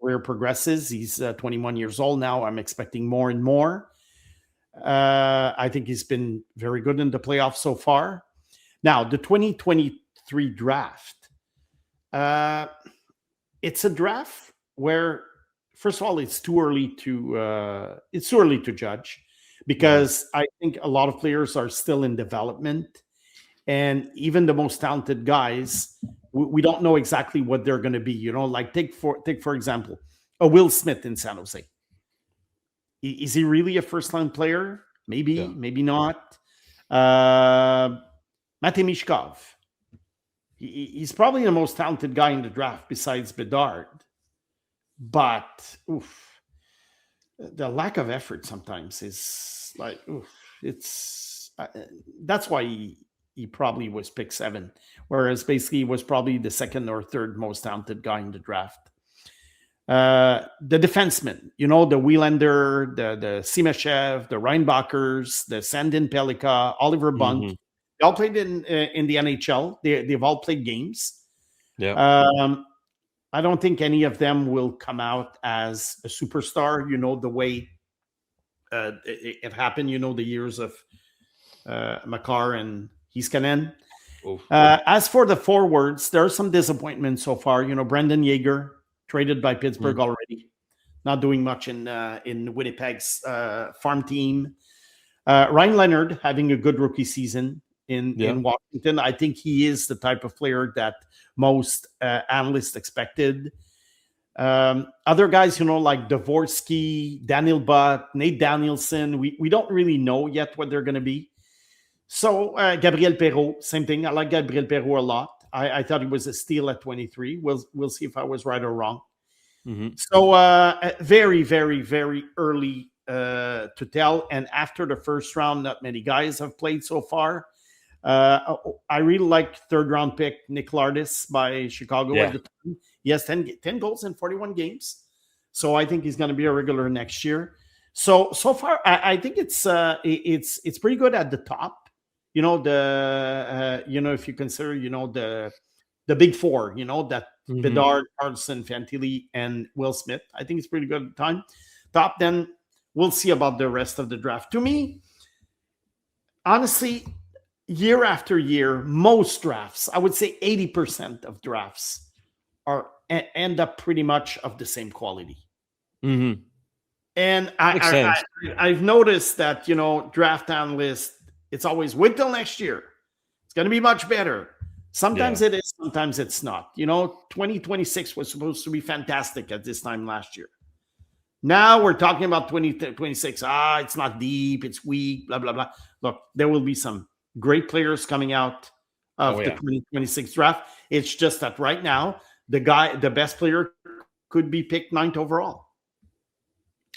career progresses. He's 21 years old now. I'm expecting more and more. I think he's been very good in the playoffs so far. Now, the 2023 draft, it's a draft where, first of all, it's too early to judge, because I think a lot of players are still in development, and even the most talented guys, we don't know exactly what they're going to be. Like take for example, a Will Smith in San Jose. Is he really a first-line player? Maybe, maybe not. Matej Mishkov. He's probably the most talented guy in the draft besides Bedard. But the lack of effort sometimes is like, it's that's why he probably was pick 7, whereas basically he was probably the second or third most talented guy in the draft. The defensemen, the Wielander, the Simashev, the Reinbachers, the Sandin Pelika, Oliver Bunt, they all played in the NHL. They've all played games. Yeah. I don't think any of them will come out as a superstar, the way it happened, the years of Makar and Heiskanen. As for the forwards, there are some disappointments so far. Brendan Yeager, traded by Pittsburgh already, not doing much in Winnipeg's farm team. Ryan Leonard having a good rookie season in Washington. I think he is the type of player that most analysts expected. Other guys, like Dvorsky, Daniel Butt, Nate Danielson, we don't really know yet what they're going to be. So Gabriel Perreault, same thing. I like Gabriel Perreault a lot. I thought he was a steal at 23. We'll see if I was right or wrong. Mm-hmm. So very, very, very early to tell. And after the first round, not many guys have played so far. I really like third-round pick Nick Lardis by Chicago at the time. He has 10 goals in 41 games. So I think he's going to be a regular next year. So far, I think it's pretty good at the top. If you consider, the big four, that Bedard, Carlson, Fantilli, and Will Smith, I think it's pretty good at the time. Top, then we'll see about the rest of the draft. To me, honestly, year after year, most drafts, I would say 80% of drafts end up pretty much of the same quality. Mm-hmm. And I've noticed that, draft analysts, it's always wait till next year. It's going to be much better. Sometimes it is, sometimes it's not. 2026 was supposed to be fantastic at this time last year. Now we're talking about 2026. It's not deep, it's weak, blah, blah, blah. Look, there will be some great players coming out of the 2026 draft. It's just that right now, the best player could be picked 9th overall.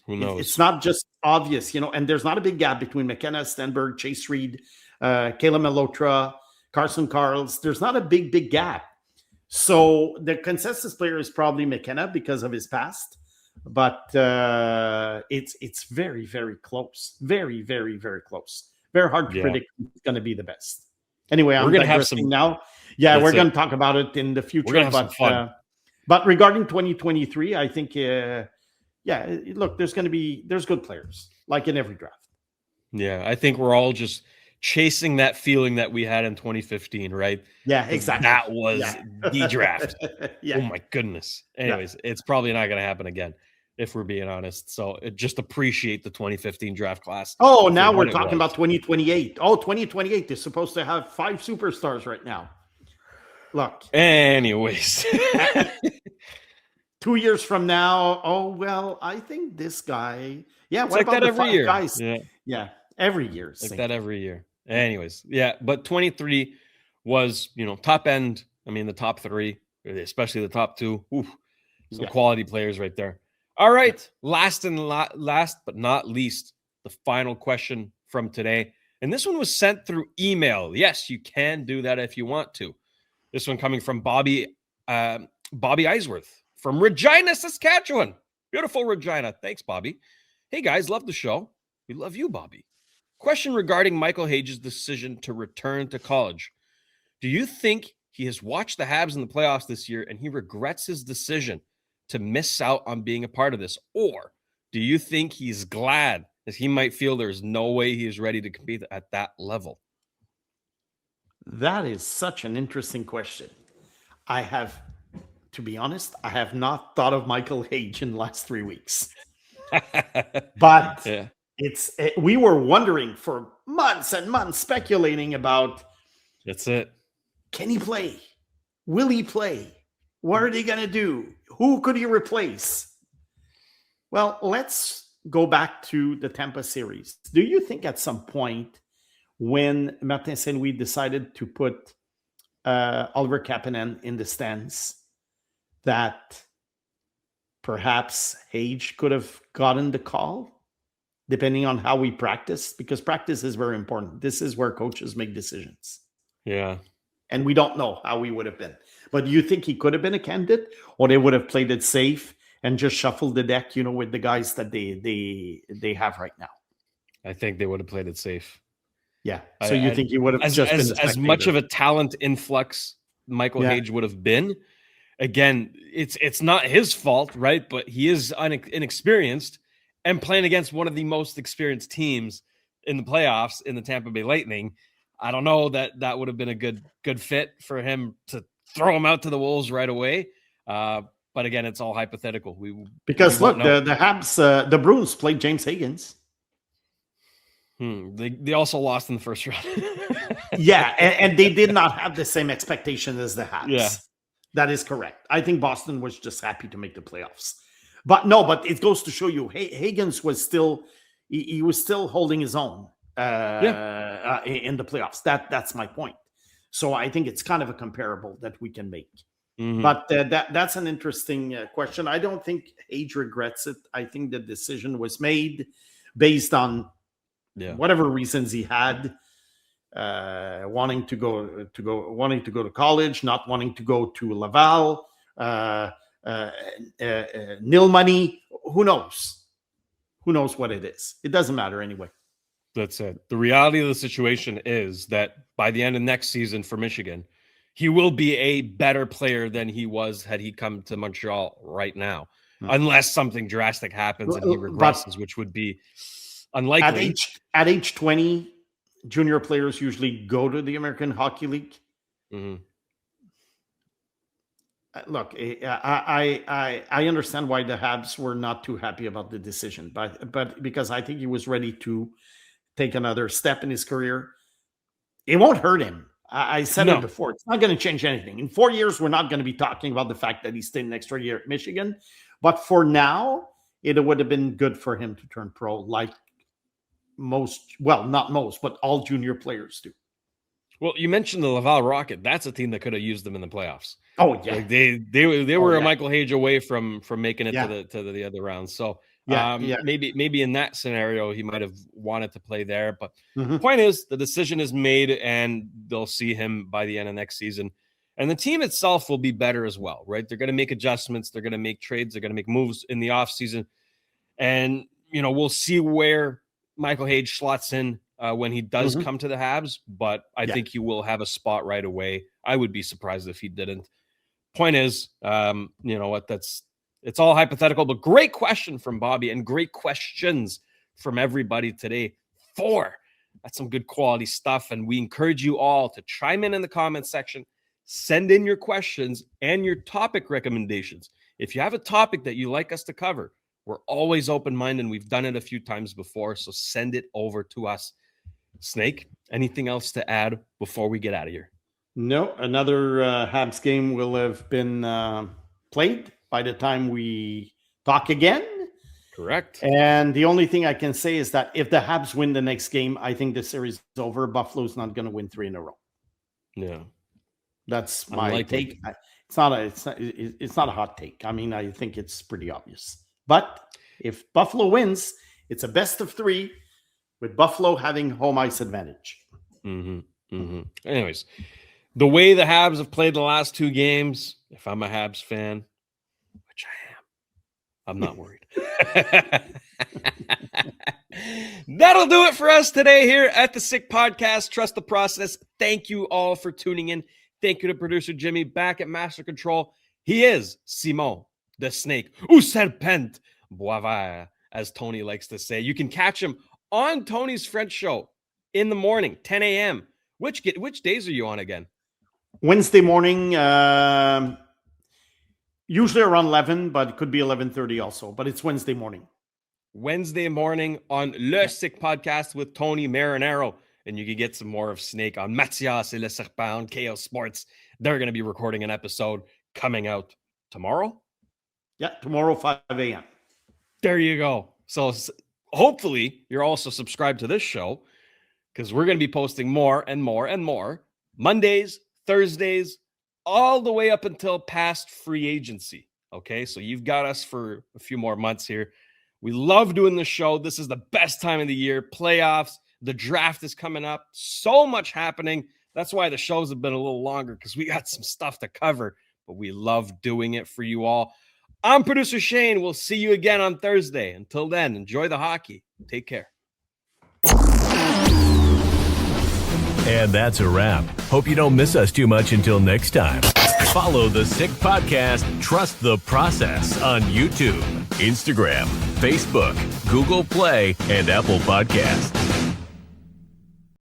Who knows? It's not just obvious, and there's not a big gap between McKenna, Stenberg, Chase Reed, Kayla Melotra, Carson Karls. There's not a big gap. So the consensus player is probably McKenna because of his past, but it's very, very close. Very, very, very close. Very hard to predict who's going to be the best. Anyway, we're going to have some now. Yeah, we're going to talk about it in the future. We're going to have some fun. But regarding 2023, I think, look, there's good players, like in every draft. Yeah, I think we're all just chasing that feeling that we had in 2015, right? Yeah, exactly. That was the draft. Yeah. Oh, my goodness. Anyways, it's probably not going to happen again, if we're being honest. So just appreciate the 2015 draft class. Oh, now we're talking about 2028. Oh, 2028 is supposed to have 5 superstars right now. Look. Anyways. 2 years from now, I think this guy. Yeah, it's like that every year. Guys? Yeah, every year. Like that every year. Anyways, but 23 was, top end. I mean, the top 3, especially the top 2. Some quality players right there. All right, last but not least, the final question from today. And this one was sent through email. Yes, you can do that if you want to. This one coming from Bobby Eisworth from Regina, Saskatchewan. Beautiful Regina. Thanks, Bobby. Hey, guys, love the show. We love you, Bobby. Question regarding Michael Hage's decision to return to college. Do you think he has watched the Habs in the playoffs this year and he regrets his decision to miss out on being a part of this? Or do you think he's glad as he might feel there's no way he is ready to compete at that level? That is such an interesting question. To be honest, I have not thought of Michael Hage in the last 3 weeks. But we were wondering for months and months, speculating about. That's it. Can he play? Will he play? What are they going to do? Who could he replace? Well, let's go back to the Tampa series. Do you think at some point when Martin Saint-Louis decided to put Oliver Kapanen in the stands that perhaps Hage could have gotten the call, depending on how we practice? Because practice is very important. This is where coaches make decisions. Yeah. And we don't know how we would have been. But do you think he could have been a candidate, or they would have played it safe and just shuffled the deck, with the guys that they have right now? I think they would have played it safe. Yeah. So you think he would have as much of a talent influx Michael Hage would have been? Again, it's not his fault, right? But he is inexperienced and playing against one of the most experienced teams in the playoffs in the Tampa Bay Lightning. I don't know that would have been a good fit for him to throw him out to the Wolves right away. But again, it's all hypothetical. Look, the Habs, the Bruins played James Higgins. They also lost in the first round. Yeah, and they did not have the same expectation as the Habs. Yeah. That is correct. I think Boston was just happy to make the playoffs. But it goes to show you, Higgins was still he was still holding his own in the playoffs. That's my point. So I think it's kind of a comparable that we can make. Mm-hmm. But that's an interesting question. I don't think Age regrets it. I think the decision was made based on whatever reasons he had, wanting to go to college, not wanting to go to Laval, nil money. Who knows? Who knows what it is? It doesn't matter anyway. That's it. The reality of the situation is that by the end of next season for Michigan, he will be a better player than he was had he come to Montreal right now, unless something drastic happens and he regresses, which would be unlikely. At age 20, junior players usually go to the American Hockey League. Mm-hmm. Look, I understand why the Habs were not too happy about the decision, but because I think he was ready to take another step in his career. It won't hurt him. I said it before. It's not going to change anything. In 4 years, we're not going to be talking about the fact that he stayed an extra year at Michigan. But for now, it would have been good for him to turn pro like not most, but all junior players do. Well, you mentioned the Laval Rocket. That's a team that could have used them in the playoffs. Oh, yeah. Like they were a Michael Hage away from making it to the other round. So maybe in that scenario, he might have wanted to play there. But the point is, the decision is made, and they'll see him by the end of next season. And the team itself will be better as well, right? They're going to make adjustments. They're going to make trades. They're going to make moves in the offseason. And, we'll see where Michael Hage slots in when he does come to the Habs. But I think he will have a spot right away. I would be surprised if he didn't. Point is, it's all hypothetical, but great question from Bobby and great questions from everybody today. 4. That's some good quality stuff. And we encourage you all to chime in the comment section, send in your questions and your topic recommendations. If you have a topic that you like us to cover, we're always open-minded. We've done it a few times before, so send it over to us. Snake, anything else to add before we get out of here? No, another Habs game will have been played by the time we talk again. Correct. And the only thing I can say is that if the Habs win the next game, I think the series is over. Buffalo's not going to win 3 in a row. Yeah. That's my take. It's not a hot take. I mean, I think it's pretty obvious. But if Buffalo wins, it's a best of 3 with Buffalo having home ice advantage. Anyways, the way the Habs have played the last 2 games, if I'm a Habs fan, which I am, I'm not worried. That'll do it for us today here at the Sick Podcast. Trust the process. Thank you all for tuning in. Thank you to producer Jimmy back at Master Control. He is Simon the Snake, ou Serpent Boisvert, as Tony likes to say. You can catch him on Tony's French show in the morning, 10 a.m. Which days are you on again? Wednesday morning, usually around 11, but it could be 11:30 also. But it's Wednesday morning. Wednesday morning on Le Sick Podcast with Tony Marinaro. And you can get some more of Snake on Mathias et Le Serpent, KO Sports. They're going to be recording an episode coming out tomorrow. Yeah, tomorrow, 5 a.m. There you go. So hopefully you're also subscribed to this show, because we're going to be posting more and more and more Mondays, Thursdays, all the way up until past free agency. Okay, so you've got us for a few more months here. We love doing the show. This is the best time of the year. Playoffs, the draft is coming up. So much happening. That's why the shows have been a little longer, because we got some stuff to cover, but we love doing it for you all. I'm producer Shayne. We'll see you again on Thursday. Until then, enjoy the hockey. Take care. And that's a wrap. Hope you don't miss us too much until next time. Follow the Sick Podcast, Trust the Process on YouTube, Instagram, Facebook, Google Play, and Apple Podcasts.